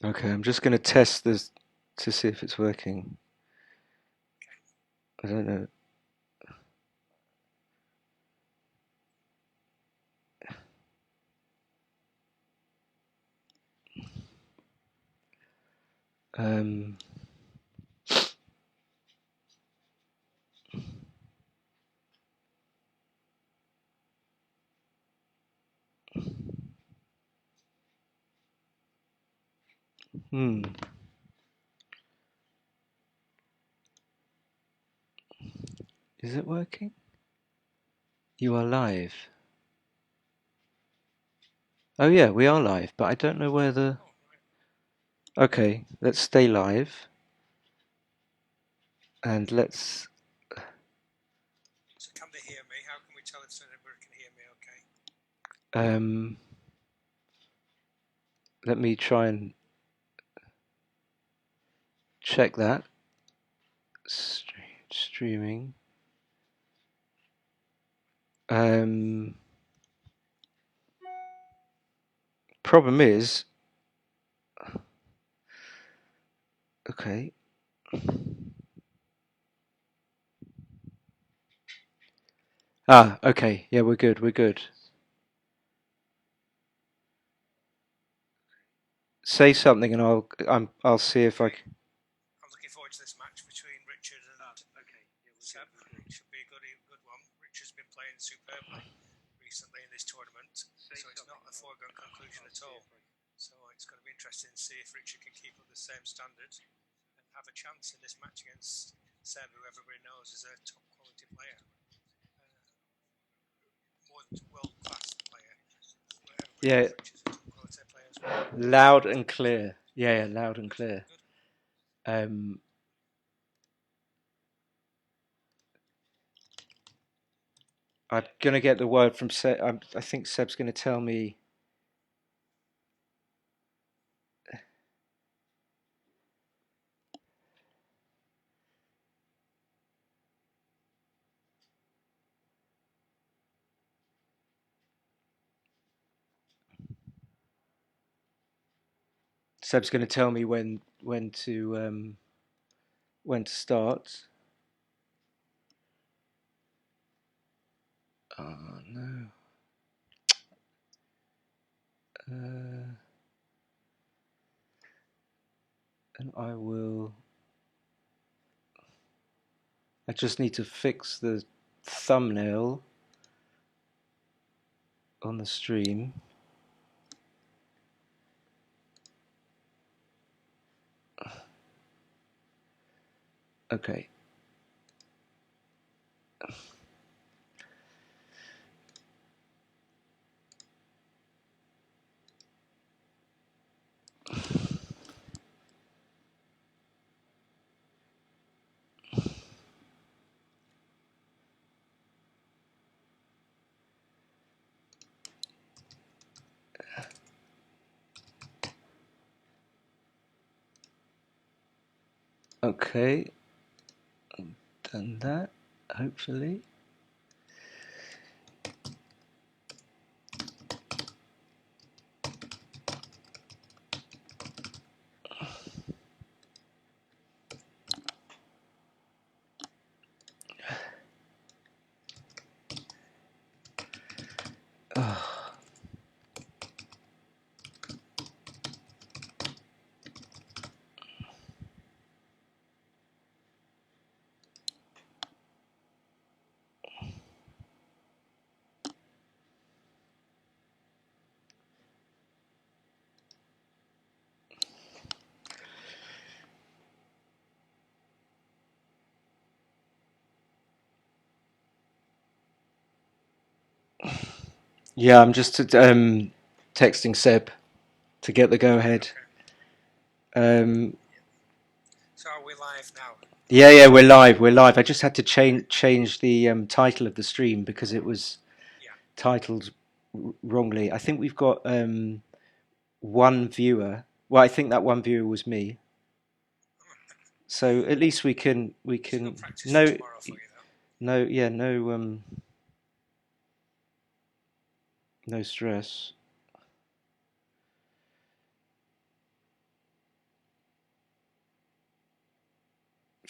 Okay, I'm just going to test this to see if it's working. I don't know. Um, hmm. Is it working? You are live. Oh yeah, we are live, but I don't know where the... Okay, let's stay live. And let's... So can they hear me? How can we tell if anybody can hear me okay? Let me try and check that. Streaming. Problem is... Okay. Ah, okay. Yeah, we're good. We're good. Say something, and I'll see if I can. I'm looking forward to this match between Richard and Seb. Should be a good one. Richard's been playing superbly recently in this tournament, so it's not a foregone conclusion at all. So it's going to be interesting to see if Richard can keep up the same standard and have a chance in this match against Seb, who everybody knows is a top quality player, more world class player. Yeah. Richard's a top quality player as well. Loud and clear. Yeah, loud and clear. I'm gonna get the word from Seb. I think Seb's gonna tell me. Seb's gonna tell me when to start. Oh no. And I will. I just need to fix the thumbnail on the stream. Okay. Okay. Done that. Hopefully. Yeah, I'm just texting Seb to get the go ahead. Okay. So are we live now? Yeah, we're live. We're live. I just had to change the title of the stream because it was titled wrongly. I think we've got one viewer. Well, I think that one viewer was me. So at least we can no no stress.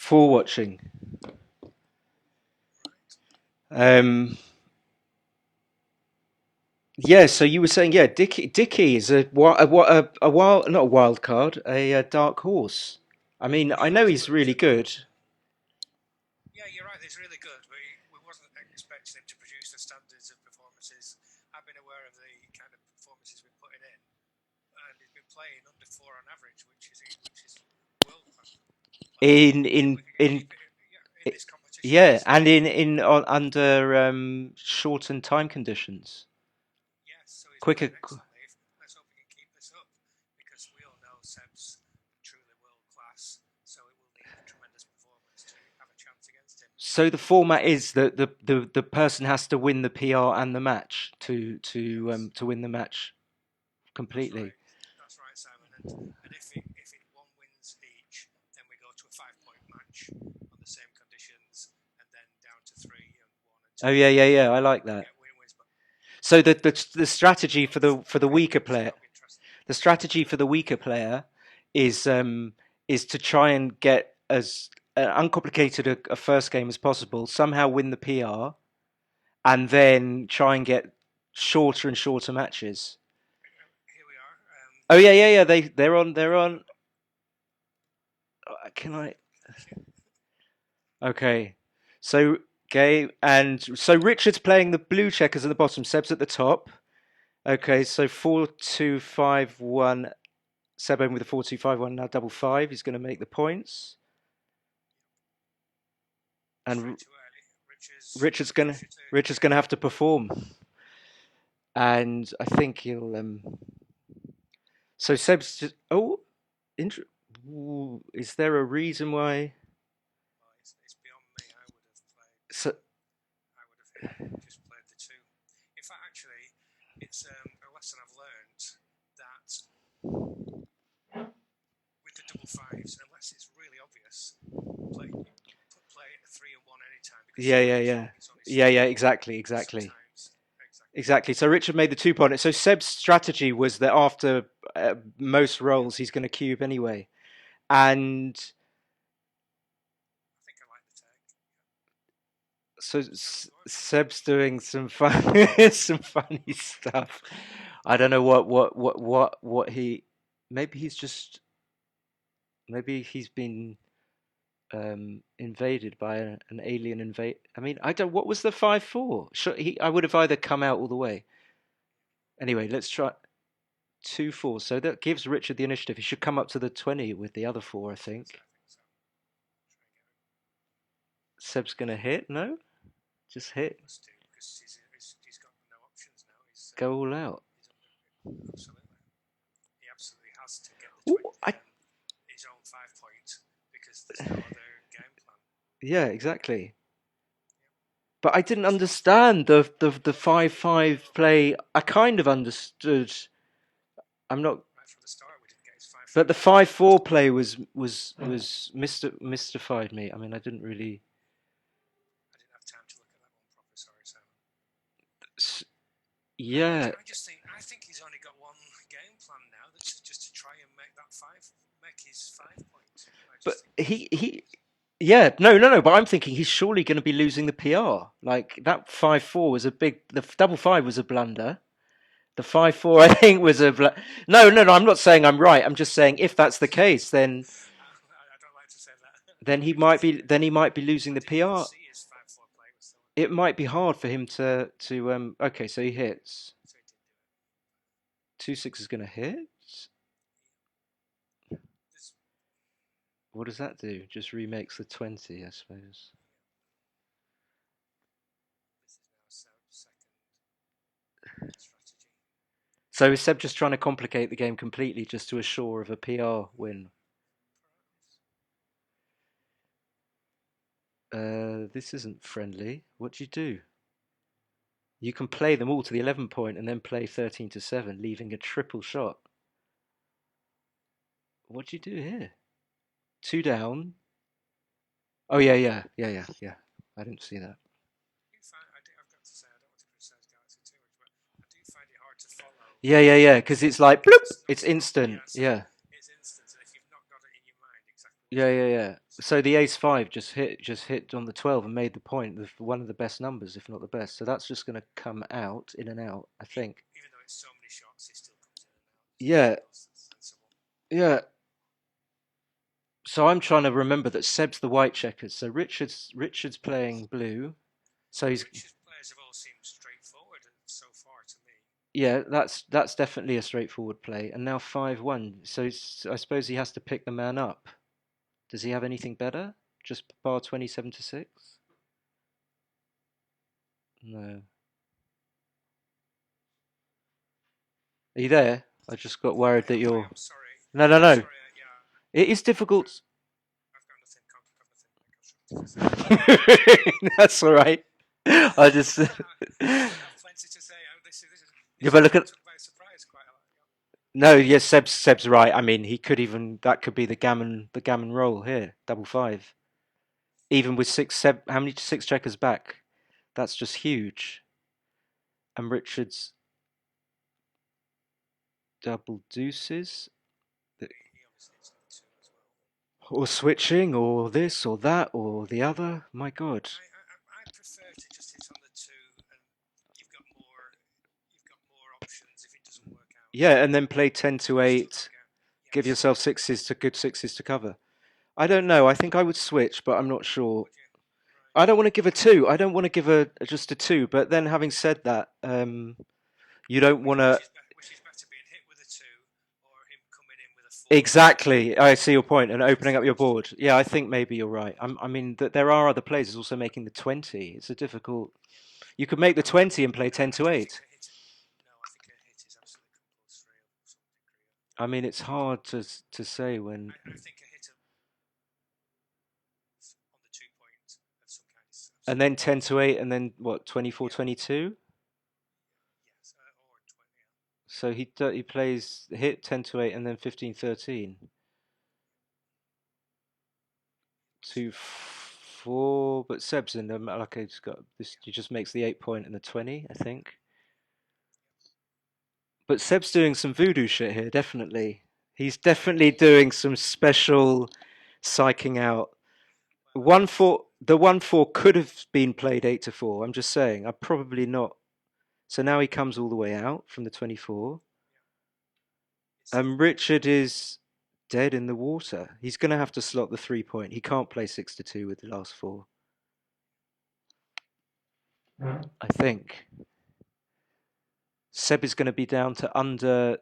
For watching. Yeah, so you were saying, yeah, Dicky is a wild, not a wild card, a dark horse. I mean, I know he's really good. Yeah, you're right. He's really good, but we wasn't expecting him to produce the standards of performances. I've been aware of the kind of performances we're putting in, and he's been playing under 4 on average, which is world class. In this competition. Yeah, and under shortened time conditions. Yes, so he's Quicker. Let's hope he can keep this up, because we all know Seb's truly world class. So it will need a tremendous performance to have a chance against him. So the format is that the person has to win the PR and the match to win the match completely. That's right, Simon. And if one wins each, then we go to a 5-point match on the same conditions, and then down to 3 and 1 and 2. Oh yeah. I like that. So the strategy for the weaker player, the strategy for the weaker player is to try and get as uncomplicated a first game as possible, somehow win the PR, and then try and get shorter and shorter matches. Here we are. Oh yeah. They're on. Can I? Okay. So so Richard's playing the blue checkers at the bottom. Seb's at the top. Okay, so 4-2-5-1. Seb with a 4-2-5-1 now double 5. He's going to make the points. And Richard's going to have to perform. And I think he'll. So Seb's just. Oh, is there a reason why? Well, it's beyond me. I would have played. I would have just played the 2. In fact, actually, it's a lesson I've learned that with the double 5s, unless it's really obvious, play a 3 and 1 anytime. Yeah. Exactly. So Richard made the 2-point. So Seb's strategy was that after most rolls, he's going to cube anyway, and I think I like the take. So Seb's doing some funny stuff. I don't know what he. Maybe he's been invaded by an alien invade. I mean, I don't. What was the 5-4? I would have either come out all the way. Anyway, let's try 2-4. So that gives Richard the initiative. He should come up to the 20 with the other 4, I think. Seb's gonna hit. No, just hit. Because he's got no options now. Go all out. Absolutely. He absolutely has to get his own 5-point, because there's no other game plan. Yeah, exactly. But I didn't understand the 5-5 play. I kind of understood. I'm not. Right from the start, we didn't get his 5-4. But the 5-4 play was mystified me. I mean, I didn't really. I didn't have time to look at that one properly. Sorry, Simon. Yeah. I think he's only got one game plan now. That's just to try and make his 5 points. But yeah, no. But I'm thinking he's surely going to be losing the PR. Like that 5-4 was the double 5 was a blunder. The 5-4 I think was a no. I'm not saying I'm right. I'm just saying if that's the case, then I don't like to say that. Then he might be losing the PR. It might be hard for him to okay, so he hits. 2-6 is going to hit. What does that do? Just remakes the 20, I suppose. So is Seb just trying to complicate the game completely just to assure of a PR win? This isn't friendly. What do you do? You can play them all to the 11-point and then play 13-7, leaving a triple shot. What do you do here? 2 down. Oh yeah. I didn't see that. I've got to say, I don't want to criticize Galaxy too much, but I do find it hard to follow. Yeah, because it's like bloop, it's instant. Yeah. It's instant, and if you've not got it in your mind exactly. Yeah. So the ace five just hit on the 12 and made the point. One of the best numbers, if not the best. So that's just going to come out in and out, I think. Even though it's so many shots, he still comes in and out. Yeah, Sensible. yeah. So I'm trying to remember that Seb's the white checkers. So Richard's playing blue. So he's Richard's players have all seemed straightforward so far to me. yeah, that's definitely a straightforward play. And now 5-1. So I suppose he has to pick the man up. Does he have anything better? Just bar 27-6? No. Are you there? I just got worried that you're. I'm sorry. No, no, no. Sorry, yeah. It is difficult. I've got nothing. Got nothing. That's all right. I just. I have plenty to say. This Yeah, but look at. took by surprise quite a lot. No, yes, Seb's right. I mean, he could even that could be the gammon roll here, double five. Even with how many six checkers back? That's just huge. And Richard's double deuces, He obviously hits on the 2 as well. or switching, or this, or that, or the other. My God. I prefer to just hit on the 2, and you've got more options if it doesn't work out. Yeah, and then play 10-8. Yes. Give yourself good sixes to cover. I don't know. I think I would switch, but I'm not sure. Right. I don't want to give a 2. I don't want to give just a 2. But then, having said that, you don't want to. Which is better, being hit with a 2 or him coming in with a 4? Exactly. I see your point, and opening up your board. Yeah, I think maybe you're right. I mean, there are other players also making the 20. It's a difficult. You could make the 20 and play 10-8. No, I think a hit is absolutely compulsory of some degree. I mean, it's hard to say when. I think a hit on the 2 point of some kind is And then 10-8, and then what? 24-22. yes, or 20. So he plays hit 10-8, and then 15-13. 2-4, but Seb's in them. Okay, he's got this. He just makes the 8 point and the 20, I think. But Seb's doing some voodoo shit here, definitely. He's definitely doing some special psyching out. The 1-4 could have been played 8-4. I'm just saying. I'm probably not. So now he comes all the way out from the 24. And Richard is dead in the water. He's going to have to slot the 3 point. He can't play 6-2 with the last 4. I think. Seb is going to be down to under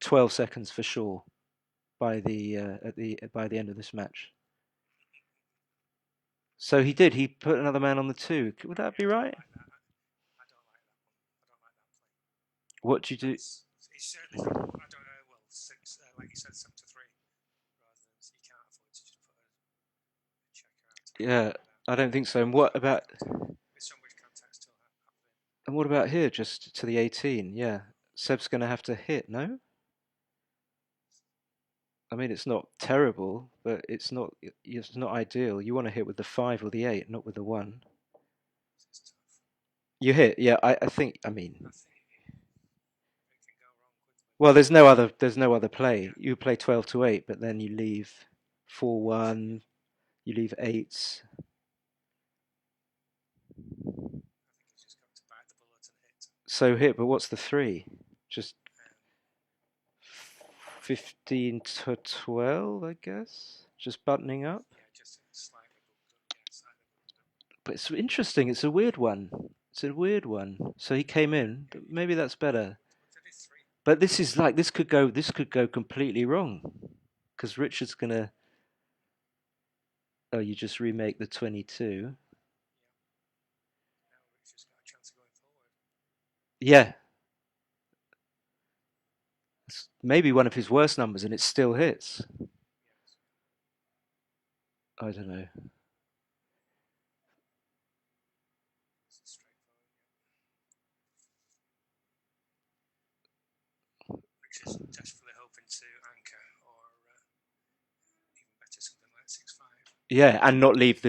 12 seconds for sure by the end of this match. So he did. He put another man on the 2. Would that be right? I don't like that one. I don't like that play. What do you do? He's certainly. I don't know. Well, 6, like you said, 7-3. Rather than you can't afford to just put a checker out. Yeah, I don't think so. And what about? With so much contact still happening. And what about here? Just to the 18. Yeah, Seb's going to have to hit. No. I mean, it's not terrible, but it's not ideal. You want to hit with the 5 or the 8, not with the 1. You hit, yeah. I think. I mean, I think it can go wrong quickly. well, there's no other play. You play 12-8, but then you leave 4-1. You leave 8s. I think he's just got to bite the bullet and hit. So hit, but what's the 3? Just 15-12, I guess. Just buttoning up. Yeah, just slightly above. But it's interesting. It's a weird one. So he came in. Maybe that's better. But this could go completely wrong, because Richard's gonna. Oh, you just remake the 22. Now Richard's got a chance of going forward. Yeah. It's maybe one of his worst numbers, and it still hits. Yes. I don't know. Richard's desperately hoping to anchor, or even better, something like 6-5. Yeah, and not leave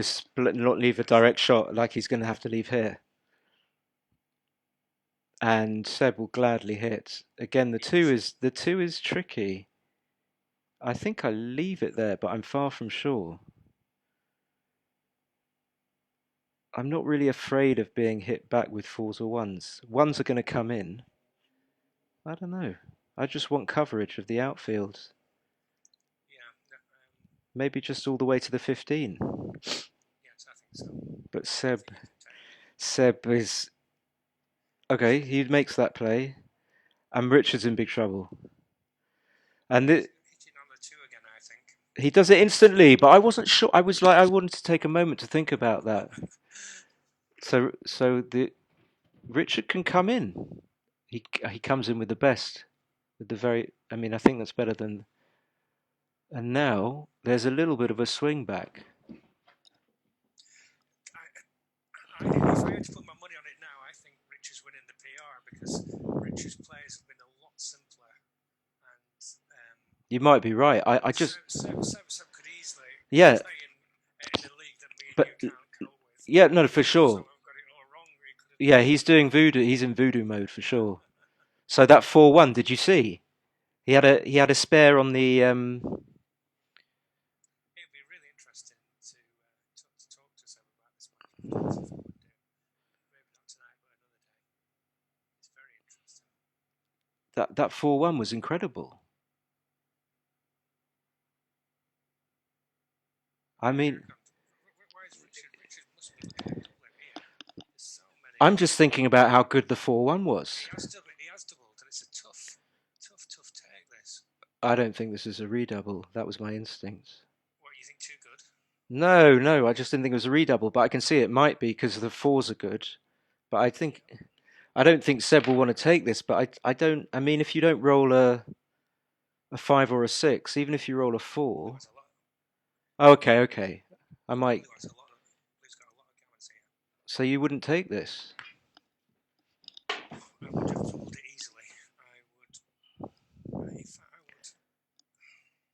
a direct shot like he's going to have to leave here. And Seb will gladly hit. Again, the two is tricky. I think I leave it there, but I'm far from sure. I'm not really afraid of being hit back with fours or ones. Ones are going to come in. I don't know. I just want coverage of the outfield. Yeah, Maybe just all the way to the 15. yes, I think so. But I think you can take it. Seb is okay. He makes that play, and Richard's in big trouble. And He's hitting on the 2 again, I think. he does it instantly, but I wasn't sure. I was like, I wanted to take a moment to think about that. So the Richard can come in. He comes in with the best, with the very. I mean, I think that's better than. And now there's a little bit of a swing back. If I had to put my money on it now, I think Richard's winning the PR because Richard's plays have been a lot simpler. And You might be right. I just Seb could easily yeah, play in a league that me and but you can't cope with. yeah, no, for sure. I've got it all wrong. Yeah, he's doing voodoo. He's in voodoo mode for sure. So that 4-1, did you see? He had a spare on the. It would be really interesting to talk to Seb about this match. Maybe not tonight, but another day. It's very interesting. That 4-1 was incredible. I mean, why is Richard must be looking at doubling here. There's so many. I'm just thinking about how good the 4-1 was. He has doubled, and it's a tough take. This. I don't think this is a redouble. That was my instinct. What, you think too good? No, I just didn't think it was a redouble, but I can see it might be because the fours are good. But I don't think Seb will want to take this. But I don't. I mean, if you don't roll a 5 or a 6, even if you roll a 4. Oh, okay. I might. Blue's got a lot of gammons here. So you wouldn't take this? I would have folded it easily. I would.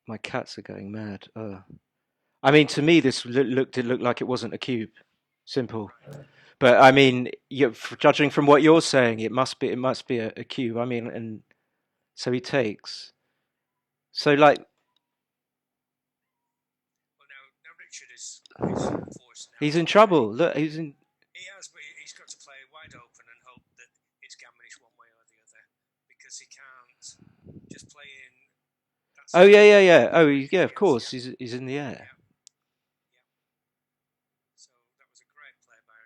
My cats are going mad. I mean, to me, this looked like it wasn't a cube. Simple. But I mean, judging from what you're saying, it must be a cube. I mean, and so he takes. So like. Well, now Richard is forced. Now He's in trouble. Look, he's in. He has, but he's got to play wide open and hope that it's gammonish one way or the other because he can't just play in. Oh yeah. Oh yeah, of course. He's in the air. Yeah. So that was a great play by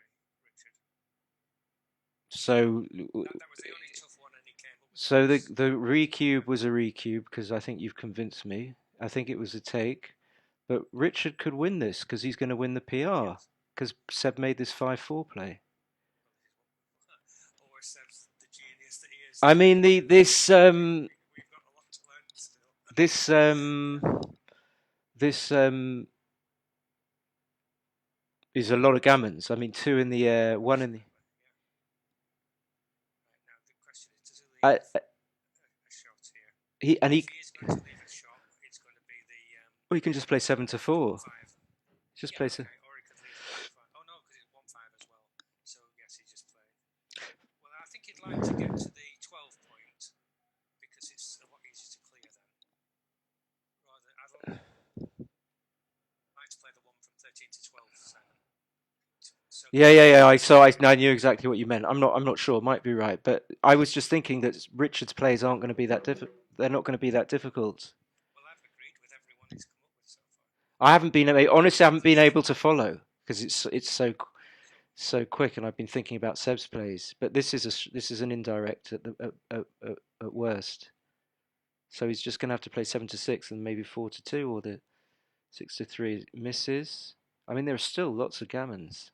Richard. So that was the only tough one, and he came up with. So the recube was a recube because I think you've convinced me. I think it was a take, but Richard could win this because he's going to win the PR because Seb made this 5-4 play. Or Seb's the genius that he is. I mean this We've got a lot to learn still. This is a lot of gammons. I mean, 2 in the air, 1 in the. Now the question is, does he leave a shot here? If he is going to leave a shot, it's going to be the. Well, he can just play 7-4. Just play. Okay. Or he could leave 1-5. Oh no, because it's 1-5 as well. So yes, he just played. Well, I think he'd like to get to the 12 point because it's a lot easier to clear then. I'd like to play the one from 13 to 12. So Yeah. I knew exactly what you meant. I'm not sure. Might be right, but I was just thinking that Richard's plays aren't going to be that difficult. They're not going to be that difficult. Well, I've agreed with everyone he's come up with so far. I haven't been able to follow because it's so quick, and I've been thinking about Seb's plays. But this is an indirect at worst. So he's just going to have to play 7-6 and maybe 4-2, or the 6-3 misses. I mean, there are still lots of gammons.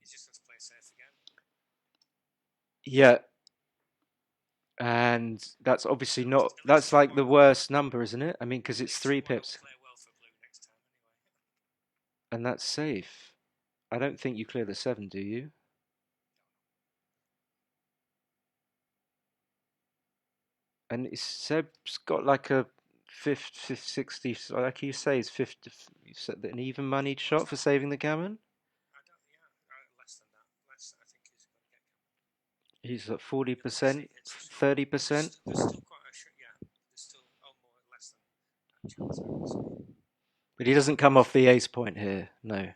He's just got to play safe again. Yeah. And that's obviously not. That's like the worst number, isn't it? I mean, because it's 3 pips. And that's safe. I don't think you clear the 7, do you? And Seb's got like a 50, 60, like you say, is 50, an even moneyed shot for saving the gammon? Less than that. I think he's going to get gammon. He's at 40%, 30%. There's still quite a there's still more less than that chance, I would say. But he doesn't come off the ace point here, no.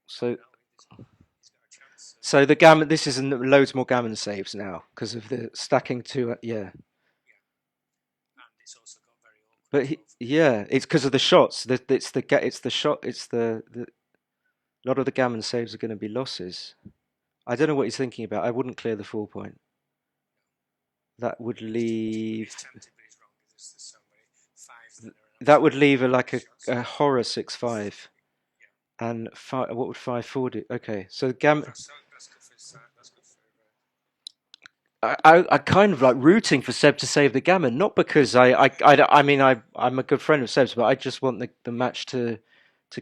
So, so the gammon. This is loads more gammon saves now because of the stacking two. Yeah. And it's also got very awkward. But it's because of the shots. It's the shot. It's the a lot of the gammon saves are going to be losses. I don't know what he's thinking about. I wouldn't clear the 4 point. That would leave. That would leave a horror 6-5. And what would 5-4 do? Okay, so gammon. I kind of like rooting for Seb to save the gammon, not because I mean I'm a good friend of Seb's, but I just want the match to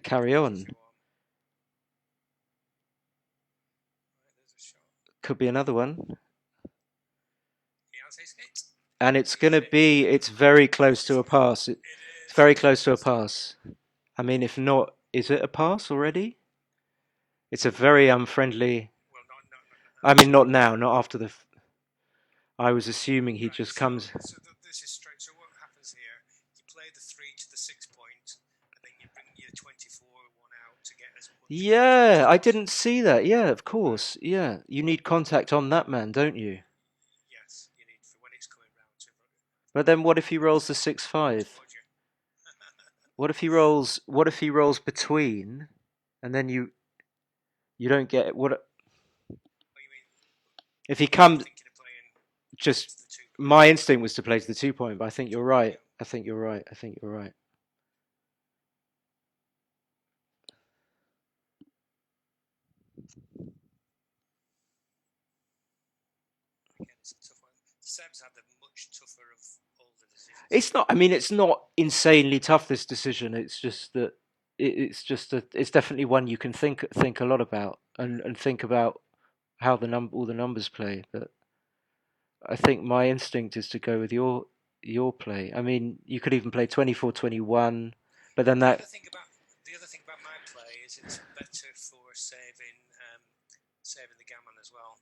carry on. Could be another one. And it's very close to a pass. It's very close to a pass. I mean, if not, is it a pass already? It's a very unfriendly. I mean, not now, not after the. I was assuming he just comes. So this is strange. So what happens here? You play the 3 to the 6 point, and then you bring your 24 one out to get as much. Yeah, I didn't see that. Yeah, of course. Yeah, you need contact on that man, don't you? Yes, you need for when it's coming round to. But then, what if he rolls the 6-5? What if he rolls between, and then you don't get what? If he comes, just my instinct was to play to the 2 point, but I think you're right. I think you're right. Seb's had the much tougher of all the decisions. It's not. I mean, it's not insanely tough, this decision. It's just that it's definitely one you can think a lot about and think about how all the numbers play. But I think my instinct is to go with your play. I mean, you could even play 24-21, but then that. The other thing about my play is it's better for saving the gammon as well.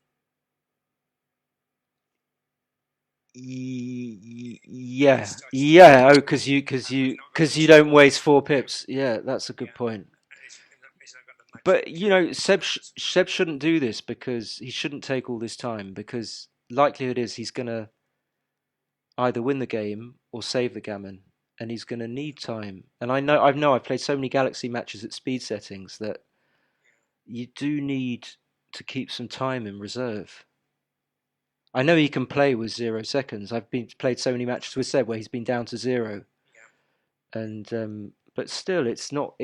Yeah. Oh, because you don't waste 4 pips. Yeah, that's a good point. But Seb shouldn't do this because he shouldn't take all this time because likelihood is he's gonna either win the game or save the gammon, and he's gonna need time. And I've played so many Galaxy matches at speed settings that you do need to keep some time in reserve. I know he can play with 0 seconds. I've played so many matches with Seb where he's been down to 0, and but still, it's not.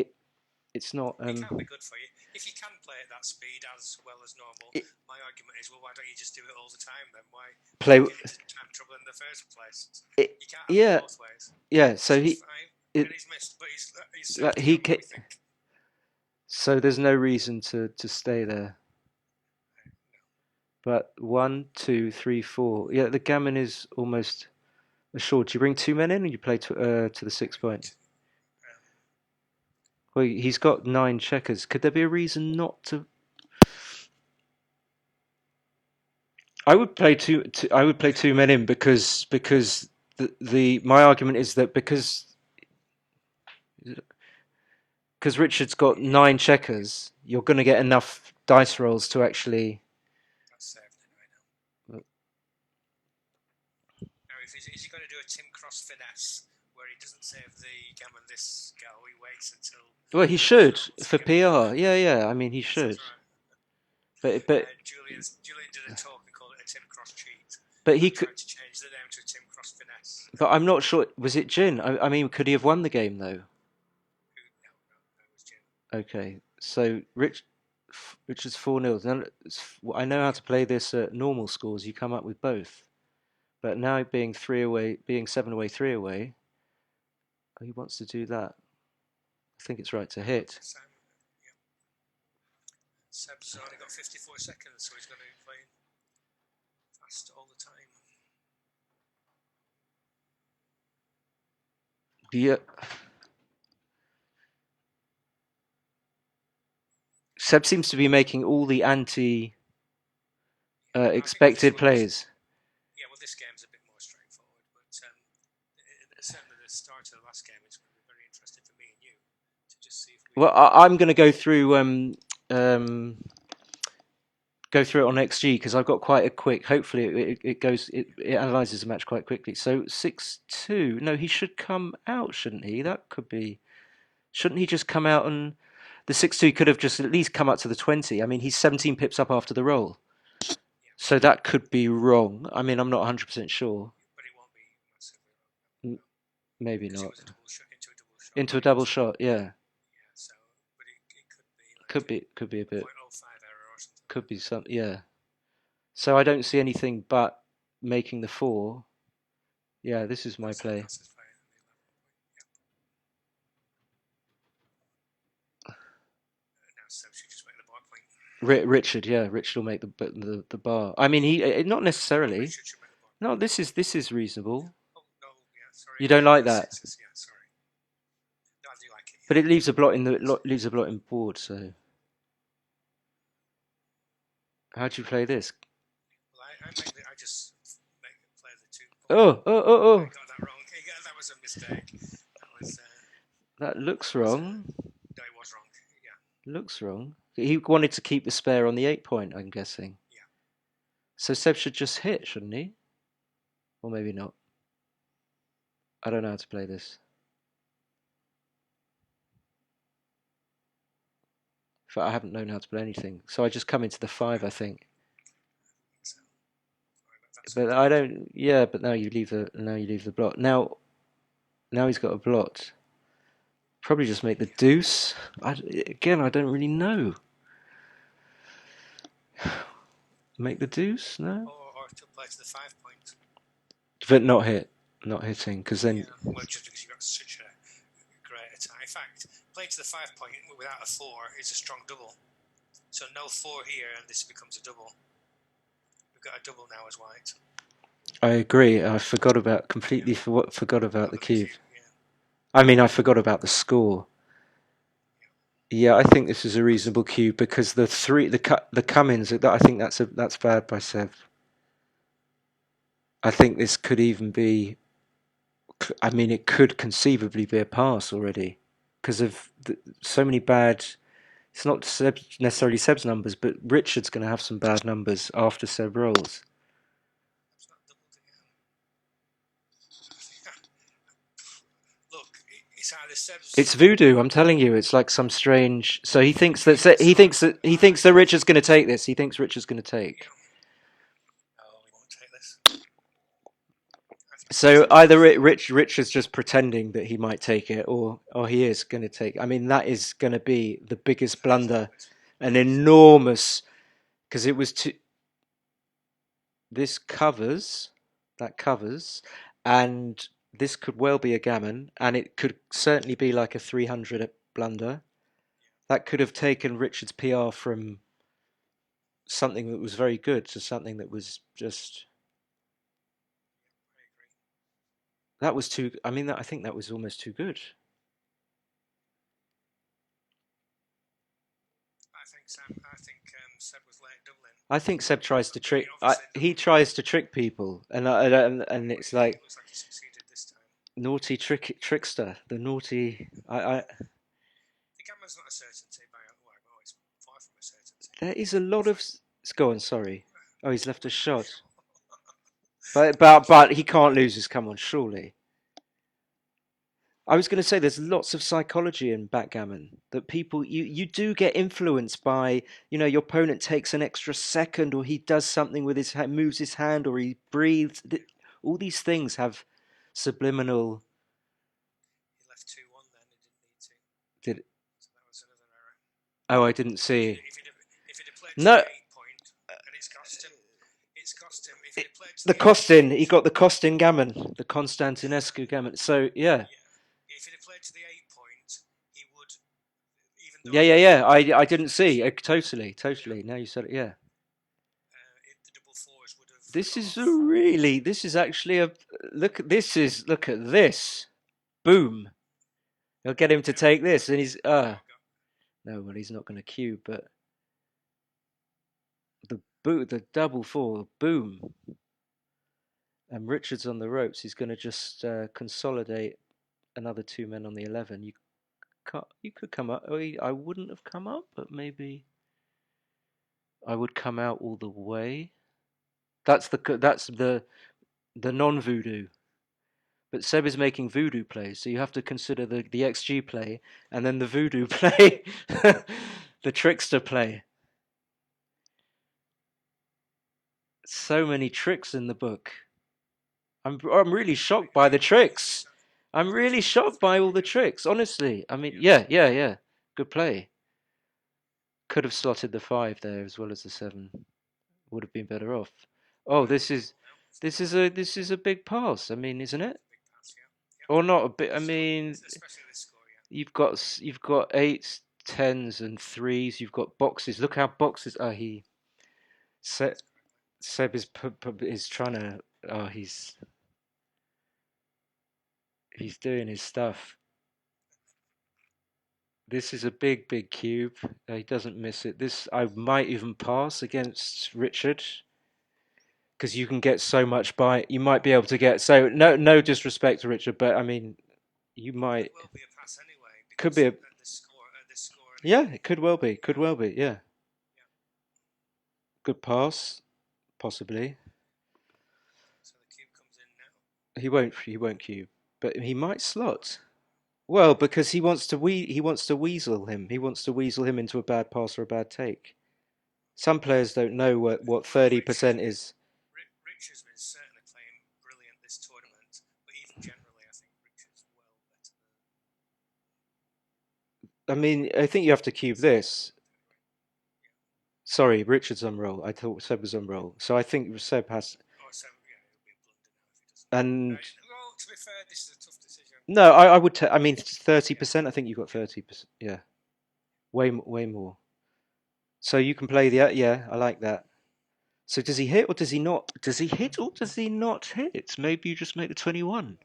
It's not. It can be good for you if you can play at that speed as well as normal. My argument is, well, why don't you just do it all the time then? Why play get into time trouble in the first place? You can't have it both ways. Yeah. So he's missed, but he's So there's no reason to stay there. But 1, 2, 3, 4. Yeah, the gammon is almost assured. Do you bring 2 men in, or you play to the 6 point? Well, he's got 9 checkers. Could there be a reason not to? I would play two men in because my argument is that because Richard's got 9 checkers, you're going to get enough dice rolls to actually. Is he going to do a Tim Cross finesse where he doesn't save the gammon this go? He waits until. Well, he should for PR. Yeah. I mean, he should. But Julian did a talk and called it a Tim Cross cheat. But he could to change the name to a Tim Cross finesse. But I'm not sure. Was it Jin? I mean, could he have won the game though? No, it was Jin. Okay, so Richard's 4-0. Now, I know how to play this at normal scores. You come up with both. But now being 3 away, being 7 away, 3 away, he wants to do that. I think it's right to hit. Seb's only got 54 seconds, so he's going to be playing fast all the time. Yeah. Seb seems to be making all the expected plays. Yeah, well, this game's a bit more straightforward, but certainly the start of the last game is going to be very interesting for me and you to just see if we. Well, I'm going to go through it on XG because I've got quite a quick. Hopefully, it analyzes the match quite quickly. So 6-2. No, he should come out, shouldn't he? That could be. Shouldn't he just come out and the 6-2 could have just at least come up to the 20? I mean, he's 17 pips up after the roll, so that could be wrong. I mean, I'm not 100% sure. But it won't be massively wrong. Maybe not. It was into a double shot, yeah. Yeah, so but it could be like could be a bit. 0.05 error or something. Could be some, yeah. So I don't see anything but making the 4. Yeah, this is my play. That's his play, now Seb should just make the bar point. Richard, yeah, Richard will make the bar. I mean, he not necessarily. Richard should make the bar. No, this is reasonable. Oh no, yeah, sorry. You don't like that? Yeah, sorry. No, I do like it. Yeah. But it leaves a blot in board. So how do you play this? Well, I just play the 2. Oh! I got that wrong. That was a mistake. That looks wrong. No, it was wrong. Yeah. Looks wrong. He wanted to keep the spare on the 8 point, I'm guessing. Yeah. So Seb should just hit, shouldn't he? Or maybe not. I don't know how to play this. I haven't known how to play anything, so I just come into the 5, I think. But I don't. Yeah, but now you leave the blot. Now he's got a blot. Probably just make the deuce. I don't really know. Make the deuce, no. Or to play to the 5 point. But not hitting, because then. Yeah. Well, just because you've got such a great attack. In fact, playing to the 5 point without a 4 is a strong double. So no 4 here, and this becomes a double. We've got a double now as white. I agree. I completely forgot about the cube. Yeah. I mean, I forgot about the score. Yeah, I think this is a reasonable cube because the come-ins. I think that's bad by Seb. I think this could even be. I mean, it could conceivably be a pass already because of so many bad. It's not necessarily Seb's numbers, but Richard's going to have some bad numbers after Seb rolls. It's voodoo. I'm telling you, it's like some strange. So he thinks that Richard's going to take this. He thinks Richard's going to take. No, he won't take this. So either Richard's just pretending that he might take it, or he is going to take. I mean, that is going to be the biggest blunder, an enormous, because it was this covers, and this could well be a gammon, and it could certainly be like a 300 blunder. That could have taken Richard's PR from something that was very good to something that was just. That was too. I mean, I think that was almost too good. I think Seb was late doubling. I think Seb tries to trick. He tries to trick people, and it's like. It looks like he succeeded this time. Naughty trickster. The naughty. The gamma's not a certainty by well, it's far from a certainty. There is a lot of. Go on. Sorry. Oh, he's left a shot. But he can't lose his come on, surely. I was going to say there's lots of psychology in backgammon that people you do get influenced by, your opponent takes an extra second or he does something with his hand, moves his hand or he breathes. All these things have subliminal. He left 2-1 then, he didn't need to. So that was another error. Oh, I didn't see. If he'd have played to the 8 point, and it's cost him. If he'd played to the Costin, he got the Costin gammon, the Constantinescu gammon. So yeah. If he'd have played to the 8 point, he would. Even though Yeah. I didn't see. Totally. Now you said it. Yeah. The double 4s would have. This is actually a look. Look at this. Boom. He'll get him to take this, and he's no. Well, he's not going to cube, but the double four, boom, and Richard's on the ropes. He's going to just consolidate another two men on the 11. You could come up. I wouldn't have come up, but maybe I would come out all the way. That's the non-voodoo. But Seb is making voodoo plays, so you have to consider the XG play and then the voodoo play, the trickster play. So many tricks in the book. I'm really shocked by the tricks. I'm really shocked by all the tricks, honestly. I mean, yeah. Good play. Could have slotted the 5 there as well as the 7. Would have been better off. Oh, this is a big pass. I mean, isn't it? Or not a bit. I mean, you've got 8s, 10s, and 3s. You've got boxes. Look how boxes. Seb is trying to. Oh, he's doing his stuff. This is a big cube. He doesn't miss it. This I might even pass against Richard because you can get so much by. You might be able to get so no disrespect to Richard, but I mean you might. It will be a pass anyway. Could be a. This score. Yeah, it could well be. Could well be. Yeah. Good pass, possibly. So the cube comes in now. He won't cube, but he might slot. Well, because he wants to weasel him. He wants to weasel him into a bad pass or a bad take. Some players don't know what 30% is. Richard's been certainly playing brilliant this tournament, but even generally, I think Richard's well better than. I mean, I think you have to cube this. Sorry, Richard's on roll. I thought Seb was on roll. So I think Seb has. Oh, so yeah, it'll be a blunder now if he doesn't. And well, to be fair, this is a tough decision. no, I would. I mean, 30%. I think you've got 30%. Yeah, way more. So you can play the. Yeah, I like that. So does he hit or does he not? Does he hit or does he not hit? Maybe you just make the 21.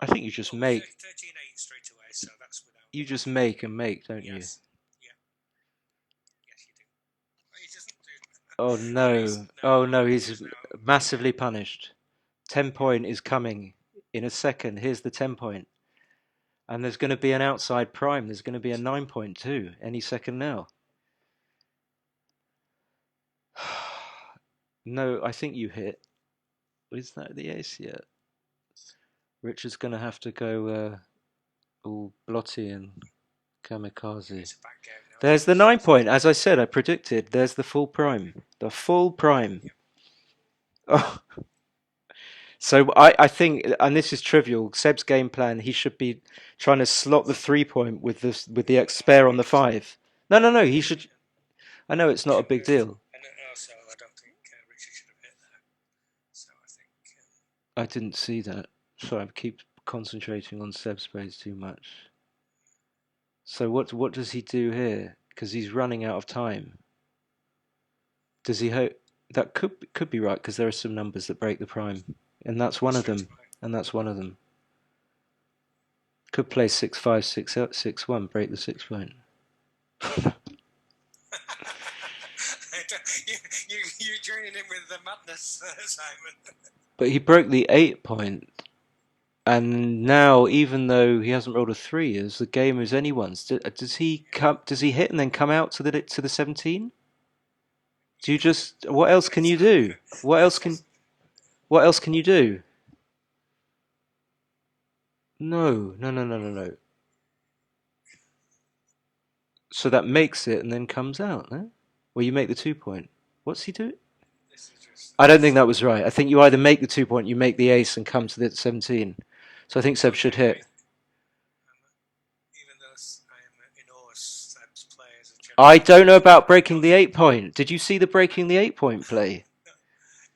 I think you just make. 13-8 straight away, so that's without. You just make and make, don't you? Yes. Yeah. Yes, you do. He doesn't do. Oh no! Oh no! He's massively punished. 10-point is coming in a second. Here's the 10-point, and there's going to be an outside prime. There's going to be a 9-point too any second now. No, I think you hit. Is that the ace yet? Richard's going to have to go all blotty and kamikaze. There's the 9-point. As I said, I predicted. There's the full prime. The full prime. Oh. So I think, and this is trivial, Seb's game plan, he should be trying to slot the 3-point with the X spare on the 5. No, he should. I know it's not a big deal. And also, I don't think Richard should have hit there. So I think. I didn't see that. Sorry, I keep concentrating on Seb's plays too much. So what does he do here? Because he's running out of time. Does he hope that could be right? Because there are some numbers that break the prime, and that's one of them. And that's one of them. Could play 6-5, 6-1, break the 6-point. You're joining in with the madness, Simon. But he broke the 8-point, and now even though he hasn't rolled a 3, as the game is anyone's, does he hit and then come out to the 17? Do you just? What else can you do? What else can you do? No. So that makes it and then comes out, no? Well, you make the 2-point. What's he doing? I don't think that was right. I think you either make the 2-point, you make the ace and come to the 17. So I think Seb should hit. Even though I am in awe of Seb's play as a general. I don't know about breaking the 8-point. Did you see the breaking the 8-point play?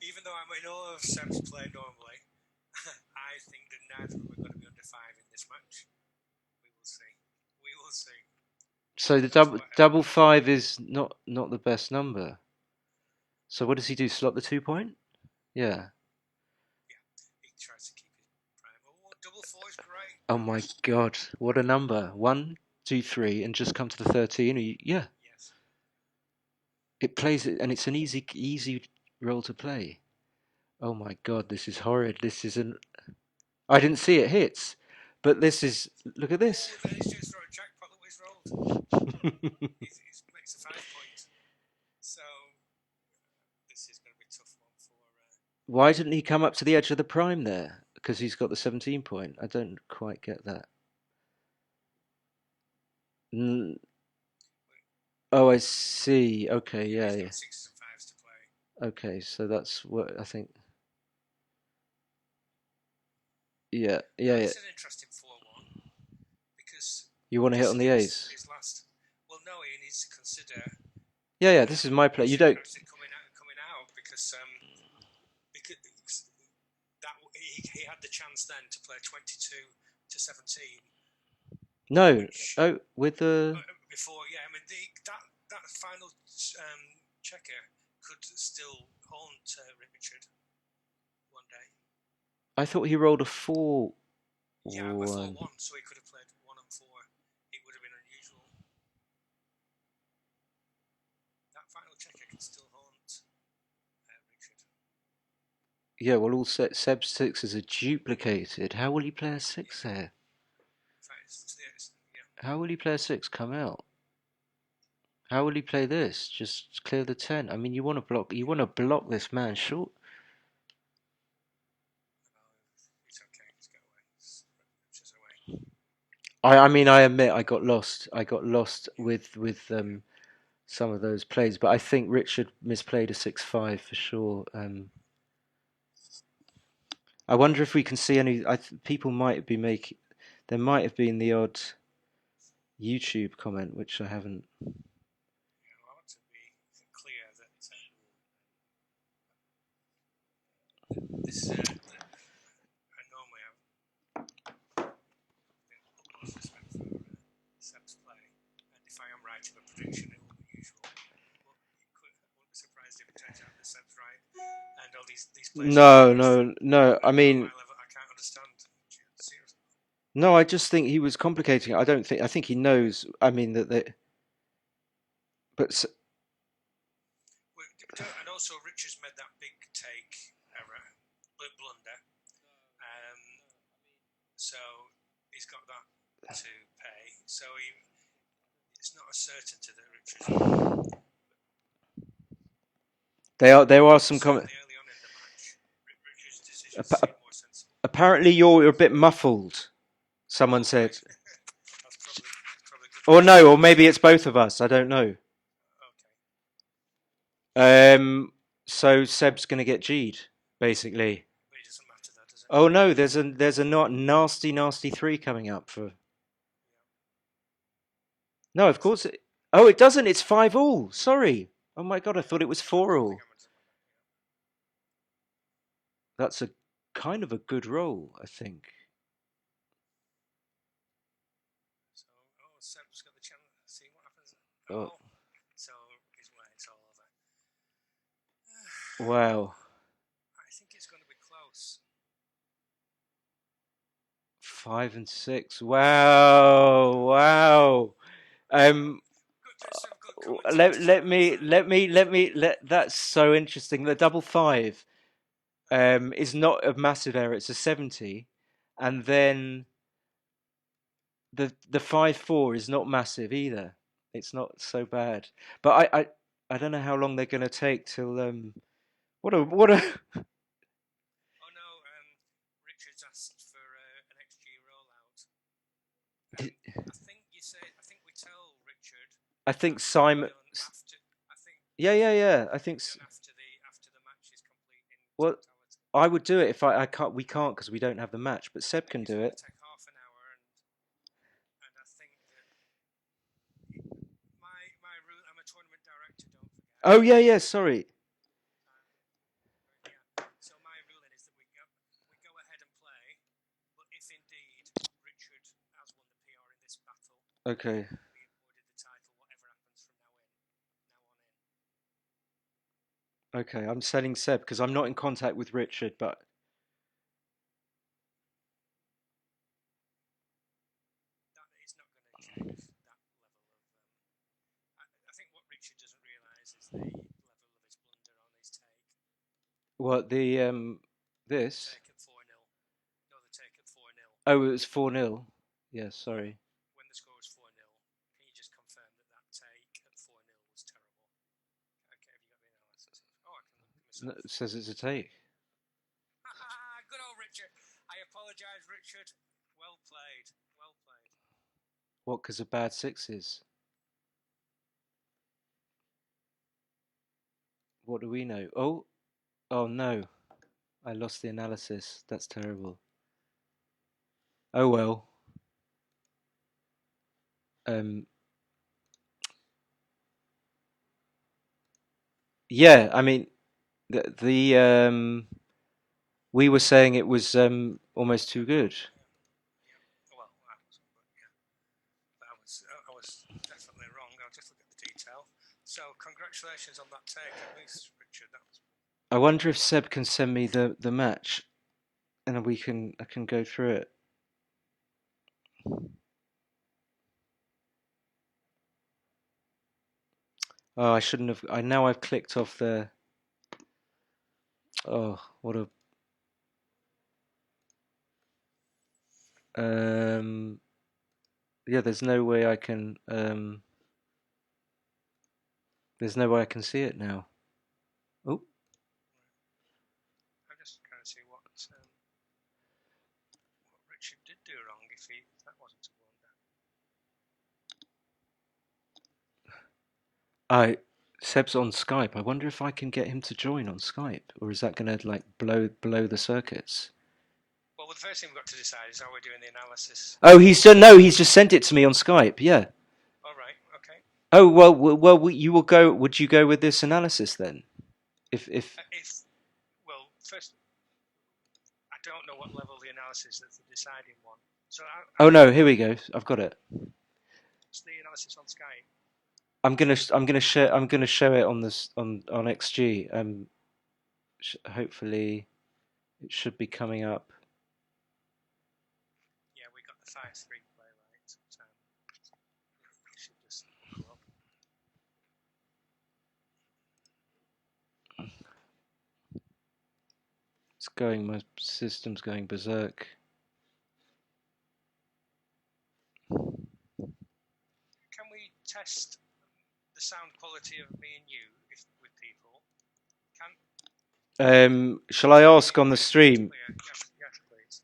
Even though I'm in awe of Seb's play normally, I think that neither of them are going to be under 5 in this match. We will see. So the double 5 is not the best number. So what does he do? Slot the 2-point? Yeah. Yeah. He tries to keep his prime. Oh, double 4 is great. Oh my God! What a number! 1, 2, 3, and just come to the 13. Yeah. Yes. It plays it, and it's an easy role to play. Oh my God, this is horrid. This is an. I didn't see it hits, but this is. Look at this. Oh, he's just thrown a jackpot that he's rolled. He makes a 5 point. So this is going to be a tough one for. Why didn't he come up to the edge of the prime there? Because he's got the 17 point. I don't quite get that. Oh, I see. Okay, yeah, He's yeah. got 6s and 5s to play. Okay, so that's what I think. Yeah, yeah, yeah. It's an interesting 4-1 because You want to hit on the ace? his last. Well, no, he needs to consider. Yeah, yeah. This is my play. You don't. Actually coming out because that he had the chance then to play 22 to 17. No. Oh, with the. Before, yeah. I mean, that final checker could still haunt Richard one day. I thought he rolled a 4. Yeah, a 4-1, so he could have played 1 and 4. It would have been unusual. That final checker can still haunt Richard. Yeah, well, all Seb's 6s are duplicated. How will he play a 6 there? In fact, yeah. How will he play a 6? Come out. How will he play this? Just clear the 10. I mean, you want to block. You want to block this man short. It's okay. Just go away. Just away. I mean, I admit I got lost. I got lost with some of those plays, but I think Richard misplayed a 6-5 for sure. I wonder if we can see any. People might be making. There might have been the odd YouTube comment, which I haven't. I want to be clear that this. I normally have utmost respect for Seb's play, and if I am right in a prediction, it will be usual. But I wouldn't be surprised if it turns out that Seb's right, and all these plays. No. I mean, I can't understand. Seriously. no, I just think he was complicating it. I don't think. I think he knows. I mean that they. But and also Richards made that big take error, blunder. So he's got that to pay. So it's not a certainty that Richards. there are some comments. Early on in the match, Richards' decision seemed more sensible. Apparently, you're a bit muffled. Someone said. That's probably or no, or maybe it's both of us. I don't know. Okay. So Seb's going to get G'd, basically. But it doesn't matter, that does it? Oh no, there's a nasty 3 coming up for. No, of course. It doesn't. It's 5-all. Sorry. Oh my God, I thought it was 4-all. That's a kind of a good roll, I think. So, Seb's got the chance to see what happens. Oh. So it's all over. Wow. I think it's going to be close. 5 and 6. Wow. That's so interesting. The double 5 is not a massive error. It's a 70, and then the 5-4 is not massive either. It's not so bad. But I don't know how long they're going to take till what a Oh no, Richards asked for an XG rollout. I think we tell Richard. I think Simon. Yeah. I think. After the match is complete in totality. I would do it if I can't. We can't because we don't have the match. But Seb can do it. Take half an hour, and I think that my rule. I'm a tournament director. Don't forget. Oh yeah. Sorry. So my ruling is that we go ahead and play, but if indeed Richard has won the PR in this battle, okay. we awarded the title. Whatever happens from now on in. Okay, I'm selling Seb because I'm not in contact with Richard, but. That is not going to change that level of. I think what Richard doesn't realise is the What the this? Take at 4-0. No, the take at 4-0. Oh, it was 4-0. Yeah, sorry. When the score was 4-0, can you just confirm that take at 4-0 was terrible? Okay, have you got the analysis? Oh, I can look at myself. No, it says it's a take. Good old Richard. I apologise, Richard. Well played. Well played. What? Because of bad sixes? What do we know? Oh no! I lost the analysis. That's terrible. Oh well. Yeah. I mean, the we were saying it was almost too good. Well, I was definitely wrong. I'll just look at the detail. So, congratulations on that take, at least, Richard. That was. I wonder if Seb can send me the match, and I can go through it. Oh, I shouldn't have. Now I've clicked off the. Oh, what a. Yeah, there's no way I can. There's no way I can see it now. Oh. I'm just trying to see what Richard did do wrong if that wasn't a one down. Seb's on Skype. I wonder if I can get him to join on Skype, or is that going to like blow the circuits? Well, the first thing we've got to decide is how we're doing the analysis. Oh, he's done. No, he's just sent it to me on Skype. Yeah. All right. Okay. Oh well. You will go. Would you go with this analysis then? If well, first, I don't know what level the analysis is the deciding one. So. Oh no! Here we go. I've got it. What's the analysis on Skype? I'm gonna show it on this on XG. Hopefully, it should be coming up. Yeah, we got the 5-3 play right. Should just go up. It's going. My system's going berserk. Can we test the sound quality of me and you with people? Shall I ask on the stream? Yes, please.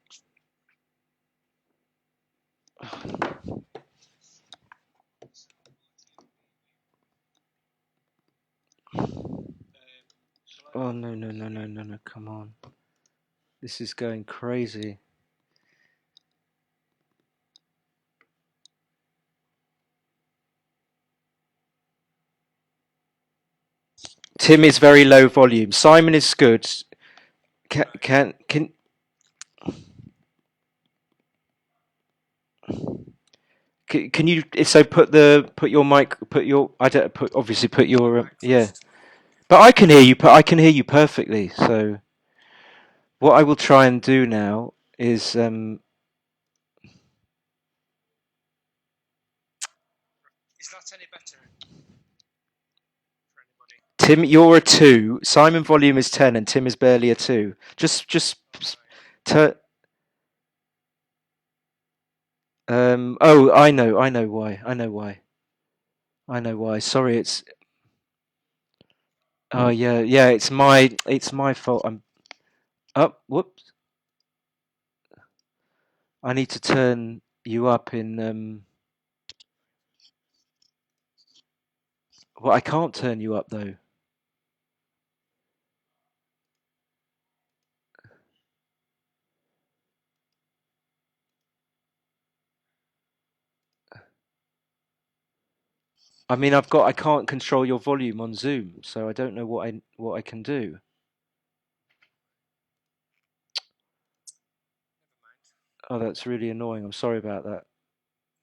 Oh no! Come on! This is going crazy. Tim is very low volume. Simon is good. Can you so put your mic I don't put your yeah. But I can hear you. I can hear you perfectly. So what I will try and do now is Is that any better for anybody? Tim, you're a 2. Simon volume is 10, and Tim is barely a 2. Just turn. Oh, I know why. Sorry, it's. Oh yeah. It's my fault. I'm. Oh, whoops. I need to turn you up in. Well, I can't turn you up though. I mean, I can't control your volume on Zoom, so I don't know what I can do. Never mind. Oh, that's really annoying. I'm sorry about that.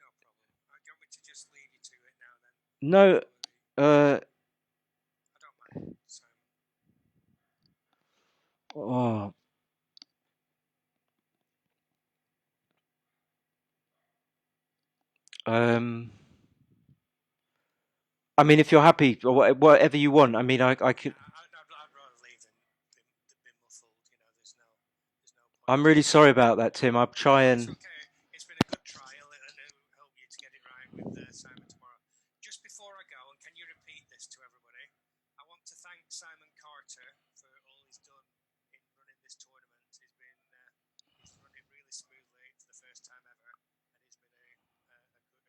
No problem. Do you want me to just leave you to it now then? No, I don't mind, Simon. oh, I mean, if you're happy or whatever you want. I mean, I could. I'd rather leave than I'm really sorry about that, Tim. I'll try It's and. okay. It's been a good trial, and it'll help you to get it right with Simon tomorrow. Just before I go, and can you repeat this to everybody? I want to thank Simon Carter for all he's done in running this tournament. He's run it really smoothly for the first time ever, and he's been a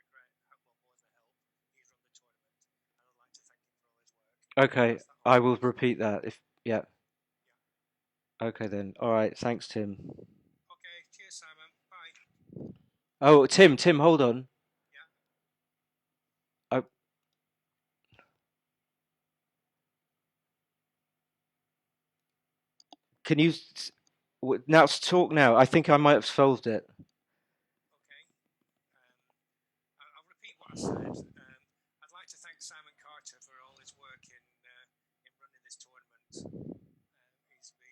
great help, well, more than a help. He's run the tournament, and I'd like to thank him for all his work. Okay, Pass that on I to will you. repeat that. If yeah. Okay then. All right. Thanks, Tim. Okay, cheers, Simon. Bye. Oh, Tim, hold on. Yeah. I, can you now talk now? I think I might have solved it. Okay. I'll repeat what I said. I'd like to thank Simon Carter for all his work in running this tournament. He's put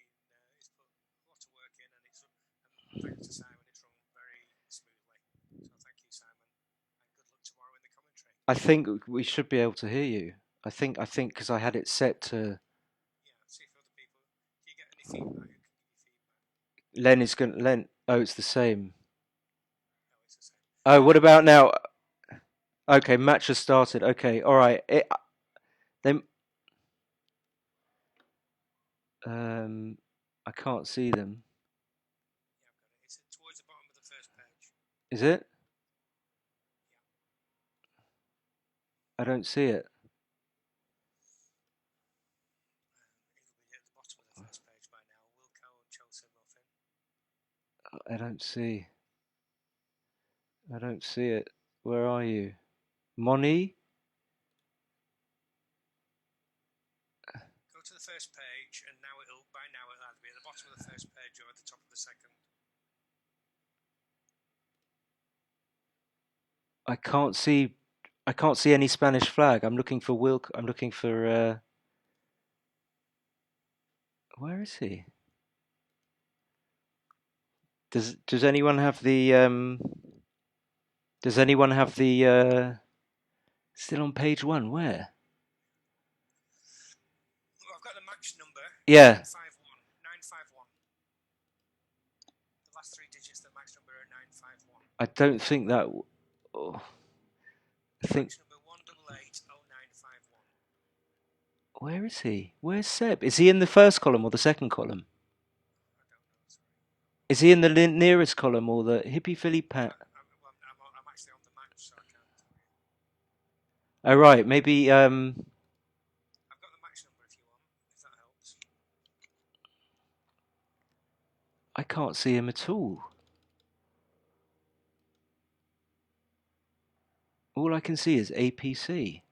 a lot of work in, and thanks to Simon, it's run very smoothly. So thank you, Simon, and good luck tomorrow in the commentary. I think we should be able to hear you. I think because I had it set to. Yeah. See if other people. Do you get any feedback? Who can give you feedback? Len is going. Len. Oh, it's the same. No, it's the same. Oh, what about now? Okay, match has started. Okay, all right. Then. I can't see them. Yeah, I've got it. It's towards the bottom of the first page. Is it? Yeah. I don't see it. It'll be at the bottom of the first page by now. Wilco and Chelsea Muffin. I don't see. I don't see it. Where are you? Moni? Go to the first page, and it'll either be at the bottom of the first page or at the top of the second. I can't see. I can't see any Spanish flag. I'm looking for Wilk. I'm looking for. Where is he? Does anyone have the? Does anyone have the? Still on page 1. Where? Well, I've got the match number. Yeah. 951. 951. The last 3 digits of the match number are 951. I don't think that. Oh, I think. Match number 1880951. Where is he? Where's Seb? Is he in the first column or the second column? I don't know. Sorry. Is he in the nearest column or the hippie Philly Pat? I'm actually on the match, so I can't tell you. Oh right, maybe. I've got the match number if you want, if that helps. I can't see him at all. All I can see is APC.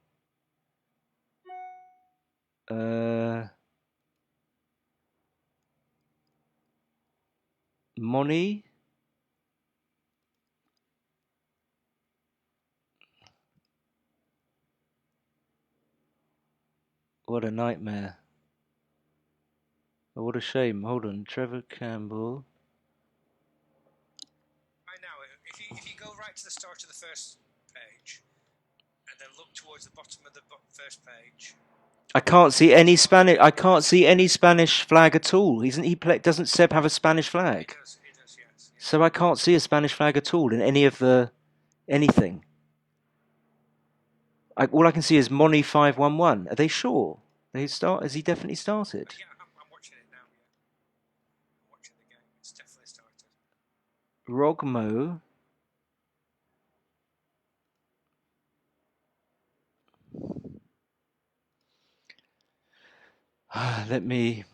Moni? What a nightmare. Oh, what a shame. Hold on. Trevor Campbell. Right now, if you go right to the start of the first page, and then look towards the bottom of the first page. I can't see any Spanish. I can't see any Spanish flag at all. Isn't he? Doesn't Seb have a Spanish flag? He does. Yes. So I can't see a Spanish flag at all in any of the anything. All I can see is Moni 511. Are they sure? Has he definitely started? Yeah, I'm watching it now. Yeah, I'm watching the game. It's definitely started. Rogmo. Let me.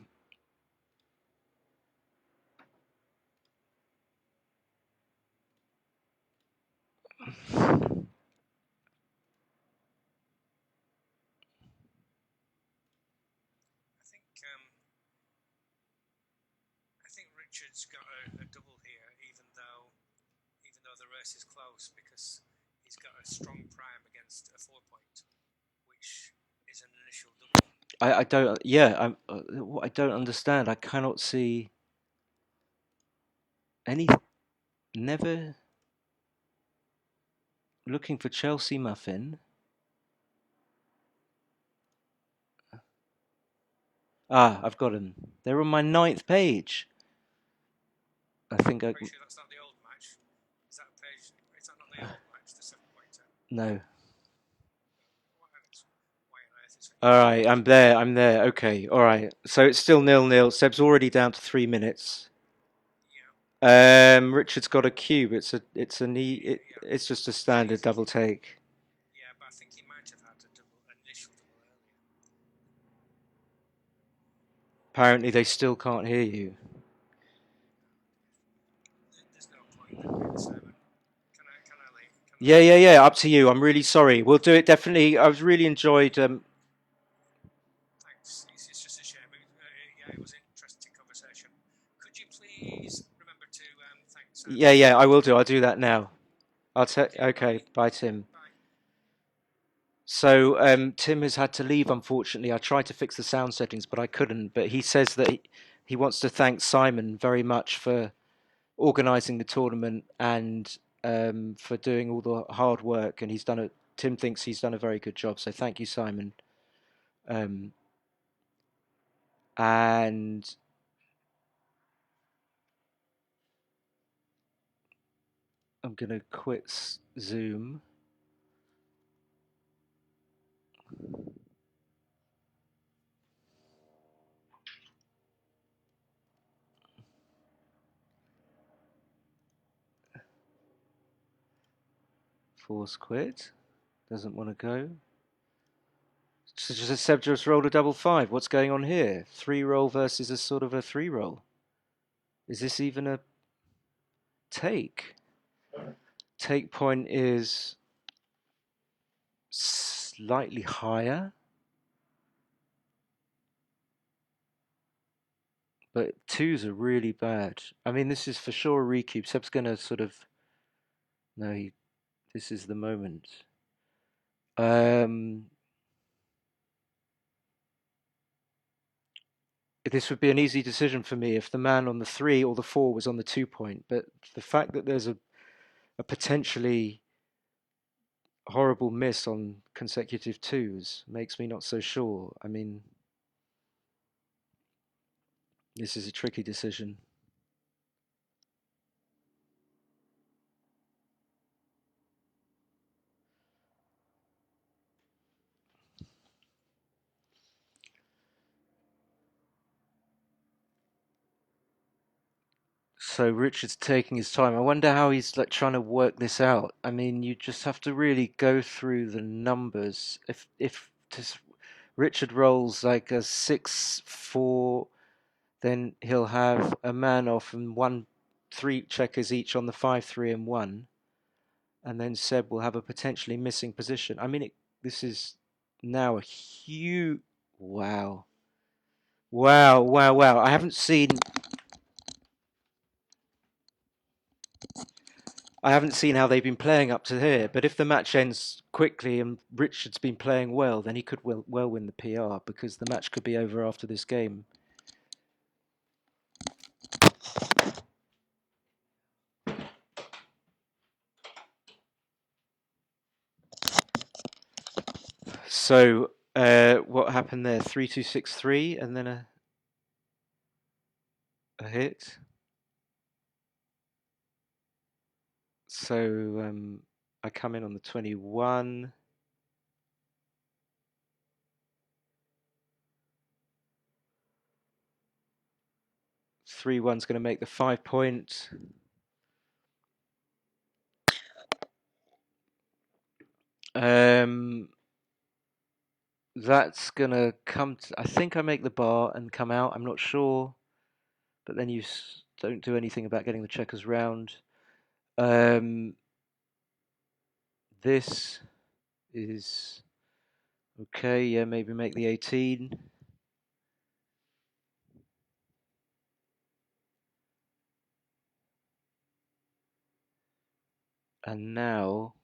I think Richard's got a double here, even though the race is close, because he's got a strong prime against a 4-point, which is an initial double. I don't. Yeah, I don't understand. I cannot see any. Never looking for Chelsea Muffin. Ah, I've got them. They're on my 9th page. I think I... Pretty sure that's not the old match. Is that page? Is that not the old match, the 7-pointer? No. Why on earth is it? All right, I'm there. Okay, all right. So it's still 0-0. Seb's already down to 3 minutes. Yeah. Richard's got a cube. It's a knee. It's just a standard double take. Yeah, but I think he might have had an initial double earlier. Apparently, they still can't hear you. There's no point in doing 7. Can I leave? Yeah. Up to you. I'm really sorry. We'll do it definitely. I've really enjoyed. Thanks. It's just a shame. Yeah, it was an interesting conversation. Could you please remember to thank Sam? Yeah. I will do. I'll do that now. I'll Okay. Bye, Tim. Bye. So Tim has had to leave. Unfortunately, I tried to fix the sound settings, but I couldn't. But he says that he wants to thank Simon very much for organising the tournament and for doing all the hard work. And Tim thinks he's done a very good job. So thank you, Simon. And I'm gonna quit Zoom. Force quit. Doesn't want to go. Seb just rolled a double 5. What's going on here? 3-roll versus a sort of a 3-roll. Is this even a take? Take point is slightly higher. But 2s are really bad. I mean, this is for sure a recube. Seb's going to sort of... No, this is the moment. This would be an easy decision for me if the man on the 3 or the 4 was on the 2-point. But the fact that there's a potentially horrible miss on consecutive 2s makes me not so sure. I mean, this is a tricky decision. So Richard's taking his time. I wonder how he's like trying to work this out. I mean, you just have to really go through the numbers. If Richard rolls like a 6-4, then he'll have a man off and 3 checkers each on the 5, 3, and 1, and then Seb will have a potentially missing position. I mean, this is now a huge... Wow. I haven't seen how they've been playing up to here, but if the match ends quickly and Richard's been playing well, then he could well win the PR, because the match could be over after this game. So what happened there? 3-2-6-3, and then a hit. So I come in on the 21. Three one's going to make the 5-point. That's going to come to, I think I make the bar and come out. I'm not sure. But then you don't do anything about getting the checkers round. This is okay. Yeah, maybe make the 18. And now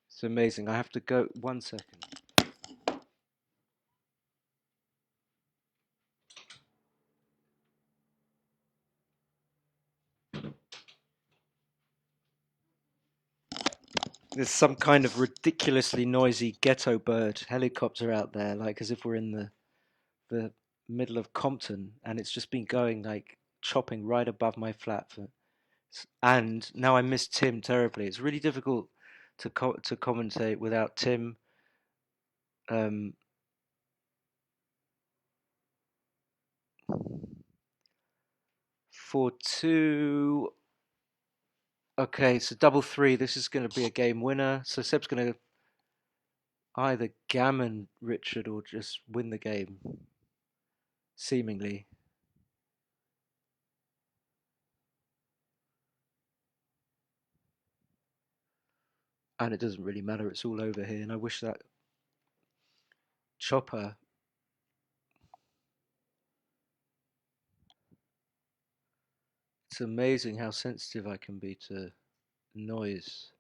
it's amazing. I have to go 1 second. There's some kind of ridiculously noisy ghetto bird helicopter out there, like as if we're in the middle of Compton, and it's just been going like chopping right above my flat. And now I miss Tim terribly. It's really difficult to commentate without Tim. Um, 4-2. Okay, so double three. This is going to be a game winner. So Seb's going to either gammon Richard or just win the game, seemingly. And it doesn't really matter. It's all over here. And I wish that chopper. It's amazing how sensitive I can be to noise.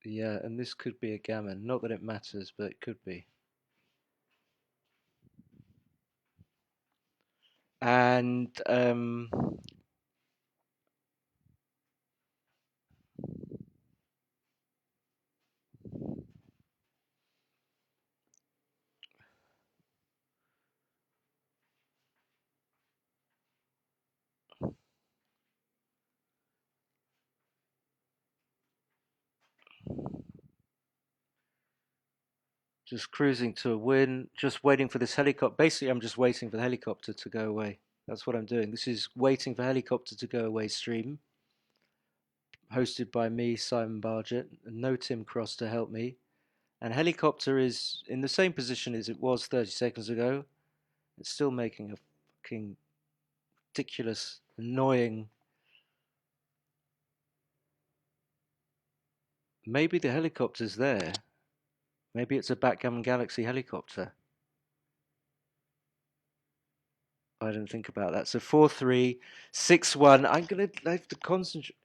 Yeah, and this could be a gammon. Not that it matters, but it could be. And just cruising to a win, just waiting for this helicopter. Basically, I'm just waiting for the helicopter to go away. That's what I'm doing. This is waiting for helicopter to go away stream, hosted by me, Simon Bargett, and no Tim Cross to help me. And helicopter is in the same position as it was 30 seconds ago. It's still making a fucking ridiculous, annoying. Maybe the helicopter's there. Maybe it's a Backgammon Galaxy helicopter. I didn't think about that. So 4-3, 6-1. I'm gonna have to concentrate.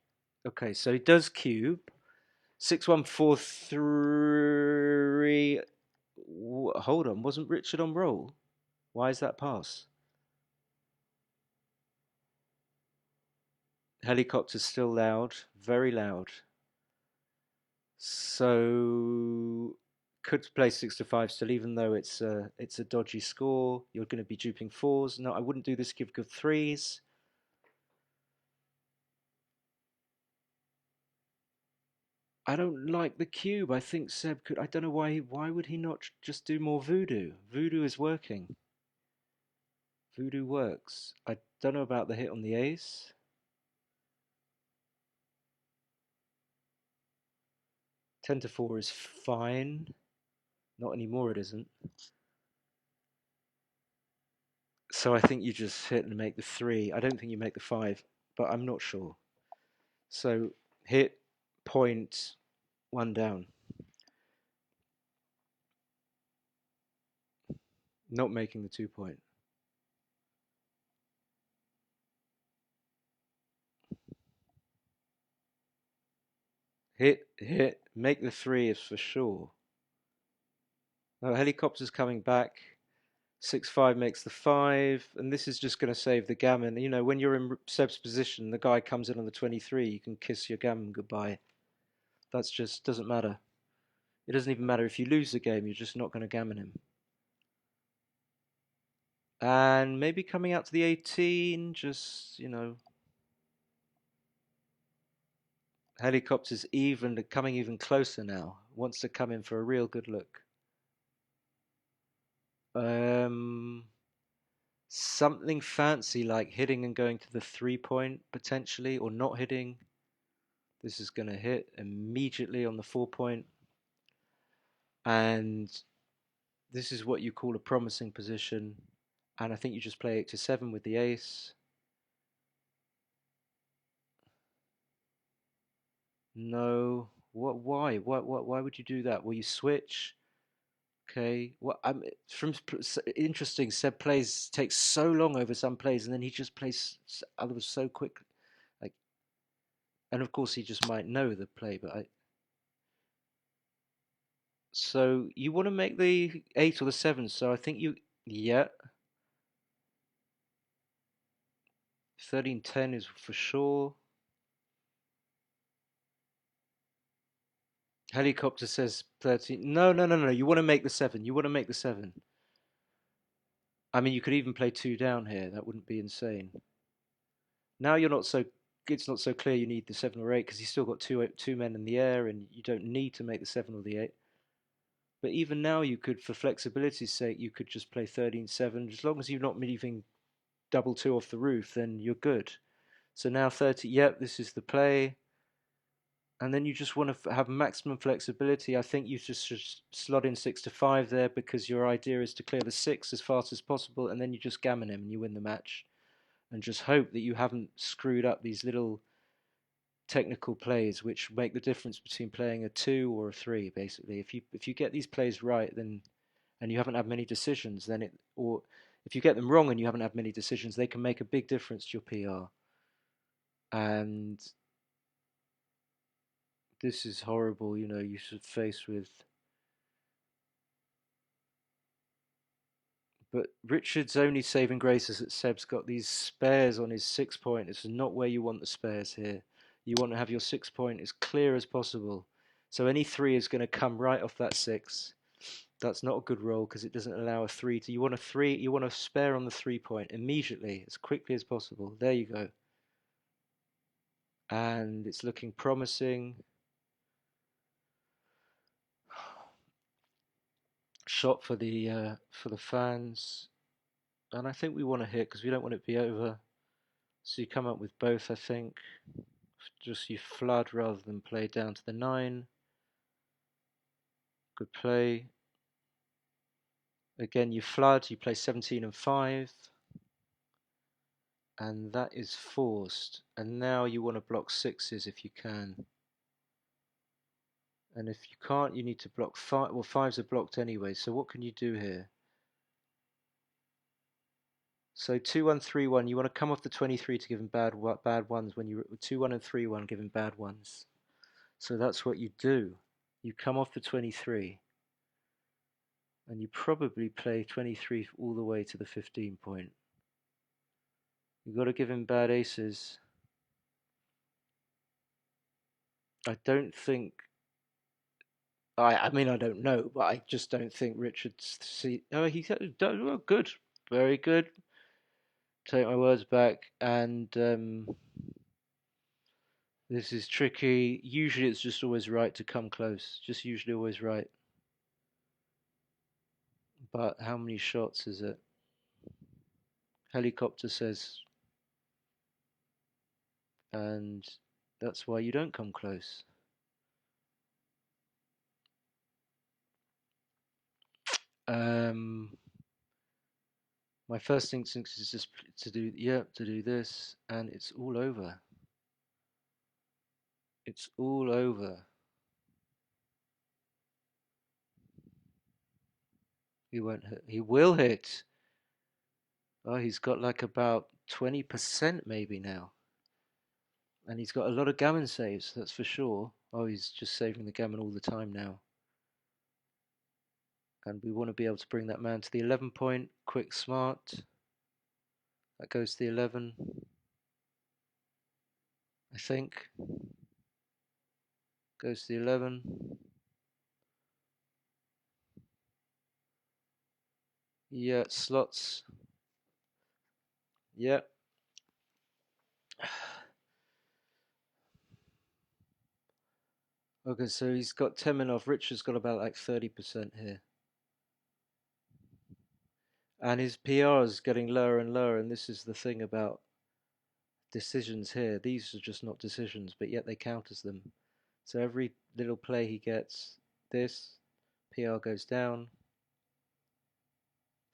Okay, so he does cube. 6-1, 4-3. Hold on, wasn't Richard on roll? Why is that pass? Helicopter's still loud, very loud. So could play 6-5 still, even though it's a dodgy score. You're going to be duping fours. No, I wouldn't do this. Give good threes. I don't like the cube. I think Seb could. I don't know why. Why would he not just do more voodoo? Voodoo is working. Voodoo works. I don't know about the hit on the ace. 10-4 is fine. Not anymore. It isn't. So I think you just hit and make the three. I don't think you make the five, but I'm not sure. So hit, point, one down. Not making the 2 point. Hit, make the three is for sure. Oh, helicopter's coming back. 6-5 makes the five, and this is just going to save the gammon. You know, when you're in Seb's position, the guy comes in on the 23, you can kiss your gammon goodbye. That's just doesn't matter. It doesn't even matter if you lose the game, you're just not going to gammon him. And maybe coming out to the 18, just, you know, helicopter's even, coming even closer now. Wants to come in for a real good look. Something fancy like hitting and going to the 3 point potentially, or not hitting. This is going to hit immediately on the 4 point. And this is what you call a promising position. And I think you just play 8-7 with the ace. No. What? Why? Why would you do that? Will you switch? Okay. Well, I'm from interesting. Seb plays takes so long over some plays, and then he just plays others so quick. Like, and of course he just might know the play, but I. So you want to make the 8 or the 7. So I think you, yeah, 13-10 is for sure. Helicopter says 13. No, no, no, no. You want to make the 7. You want to make the 7. I mean, you could even play 2 down here. That wouldn't be insane. Now you're not so. It's not so clear you need the 7 or 8 because you still got two men in the air, and you don't need to make the 7 or the 8. But even now, you could, for flexibility's sake, you could just play 13-7. As long as you're not leaving double 2 off the roof, then you're good. So now 30. Yep, this is the play. And then you just want to have maximum flexibility. I think you just should slot in 6-5 there because your idea is to clear the 6 as fast as possible, and then you just gammon him and you win the match. And just hope that you haven't screwed up these little technical plays which make the difference between playing a 2 or a 3. Basically, if you get these plays right, then and you haven't had many decisions, then it or if you get them wrong and you haven't had many decisions, they can make a big difference to your PR. And this is horrible. You should face with. But Richard's only saving grace is that Seb's got these spares on his 6 point. This is not where you want the spares here. You want to have your 6 point as clear as possible. So any 3 is going to come right off that 6. That's not a good roll because it doesn't allow a 3 to. You want a 3. You want a spare on the 3 point immediately, as quickly as possible. There you go. And it's looking promising. Shot for the fans, and I think we want to hit because we don't want it to be over. So you come up with both, I think. Just you flood rather than play down to the 9. Good play. Again, you flood. You play 17 and 5, and that is forced. And now you want to block 6s if you can. And if you can't, you need to block 5. Well, 5s are blocked anyway. So what can you do here? So 2-1, 3-1. You want to come off the 23 to give him bad ones when you 2-1 and 3-1, give him bad ones. So that's what you do. You come off the 23, and you probably play 23 all the way to the 15 point. You've got to give him bad aces. I don't think. I mean, I don't know, but I just don't think Richard's. Oh, he said, oh, good, very good. Take my words back, and this is tricky. Usually, it's just always right to come close. Just usually always right. But how many shots is it? Helicopter says, and that's why you don't come close. My first instinct is just to do this, and it's all over. It's all over. He won't hit. He will hit. Oh, he's got like about 20% maybe now. And he's got a lot of gammon saves, that's for sure. Oh, he's just saving the gammon all the time now. And we want to be able to bring that man to the 11 point. Quick, smart. That goes to the 11. I think. Goes to the 11. Yeah, slots. Yeah. Okay, so he's got 10 men off. Richard's got about like 30% here. And his PR is getting lower and lower, and this is the thing about decisions here. These are just not decisions, but yet they count as them. So every little play he gets, this PR goes down.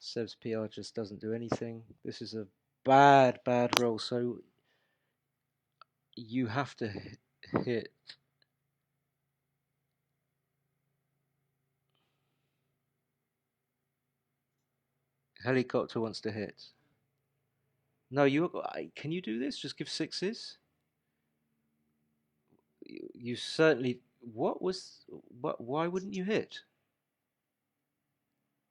Seb's PR just doesn't do anything. This is a bad roll. So you have to hit. Helicopter wants to hit. No, can you do this? Just give 6s. You certainly. Why wouldn't you hit?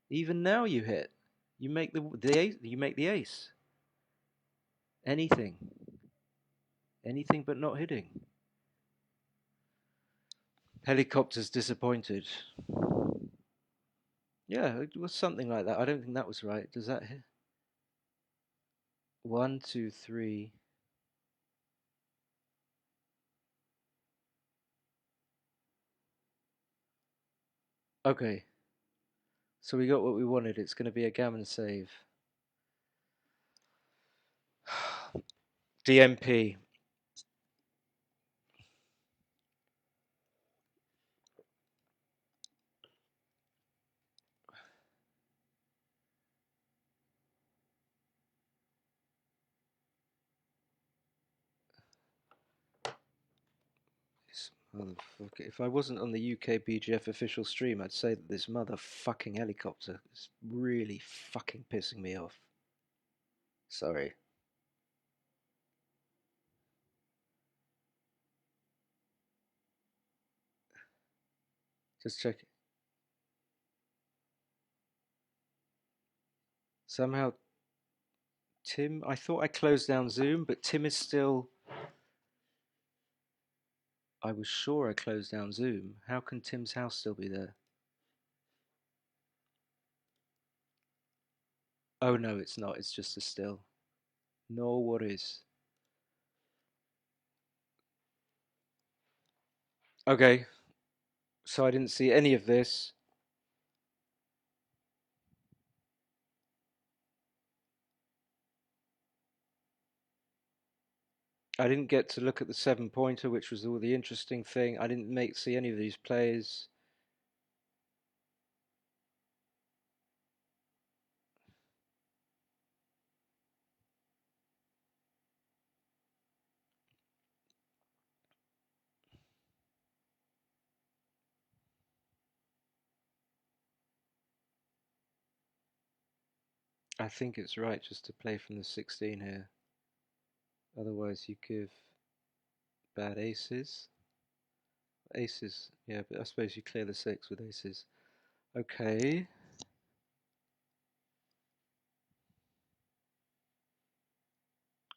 Even now you hit. You make the ace. You make the ace. Anything but not hitting. Helicopter's disappointed. Yeah, it was something like that. I don't think that was right. Does that hit? 1, 2, 3. Okay. So we got what we wanted. It's going to be a gammon save. DMP. This motherfucker. If I wasn't on the UK BGF official stream, I'd say that this motherfucking helicopter is really fucking pissing me off. Sorry. Just check. Somehow, Tim. I thought I closed down Zoom, but Tim is still. I was sure I closed down Zoom. How can Tim's house still be there? Oh no, it's not. It's just a still. No worries. Okay. So I didn't see any of this. I didn't get to look at the 7-pointer, which was all the interesting thing. I didn't see any of these plays. I think it's right just to play from the 16 here. Otherwise you give bad aces. Aces, yeah, but I suppose you clear the 6 with aces. Okay.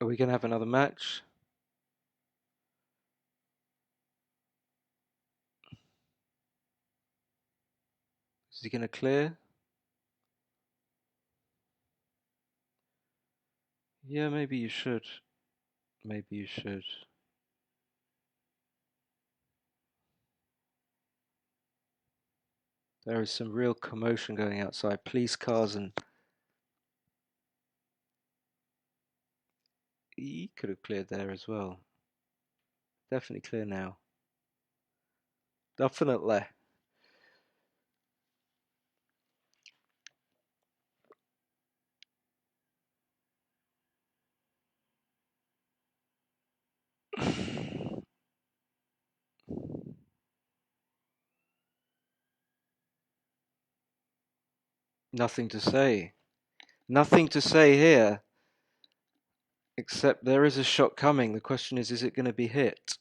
Are we going to have another match? Is he going to clear? Yeah, maybe you should. Maybe you should. There is some real commotion going outside. Police cars and... He could have cleared there as well. Definitely clear now. Definitely. Nothing to say. Nothing to say here. Except there is a shot coming. The question is it going to be hit?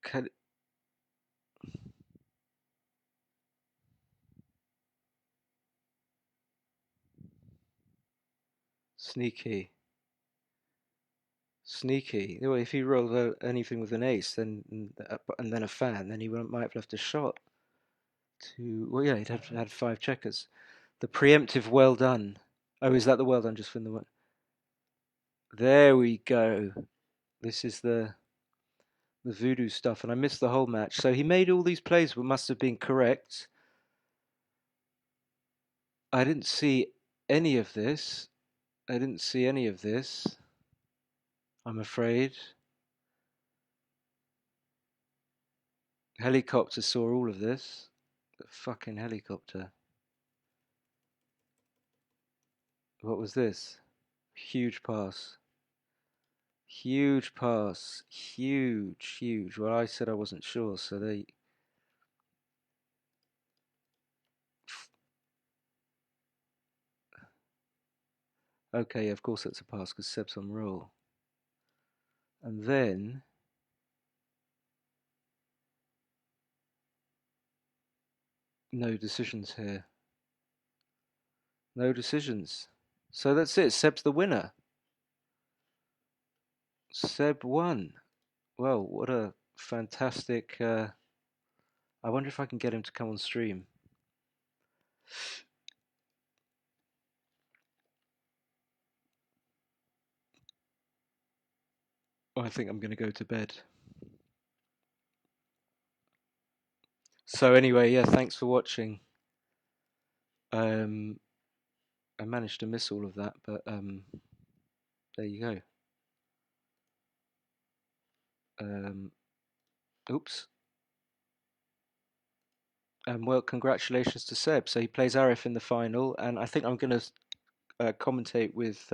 Can... Sneaky. Sneaky. Well, if he rolled anything with an ace, then and then a fan, then he might have left a shot. Well, yeah, he'd had 5 checkers. The preemptive well done. Oh, is that the well done just from the one? There we go. This is the voodoo stuff, and I missed the whole match. So he made all these plays, but must have been correct. I didn't see any of this. I didn't see any of this. I'm afraid. Helicopter saw all of this. The fucking helicopter. What was this? Huge pass. Huge pass. Huge, huge. Well, I said I wasn't sure, so they... Okay, of course that's a pass because Seb's on roll. And then... No decisions here. No decisions. So that's it. Seb's the winner. Seb won. Well, what a fantastic. I wonder if I can get him to come on stream. I think I'm going to go to bed. So anyway, yeah, thanks for watching. I managed to miss all of that, but there you go. Oops. Well, congratulations to Seb. So he plays Arif in the final, and I think I'm going to commentate with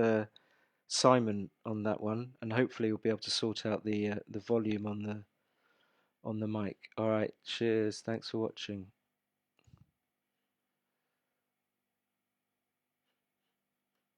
Simon on that one, and hopefully we'll be able to sort out the volume on the mic. All right, cheers. Thanks for watching.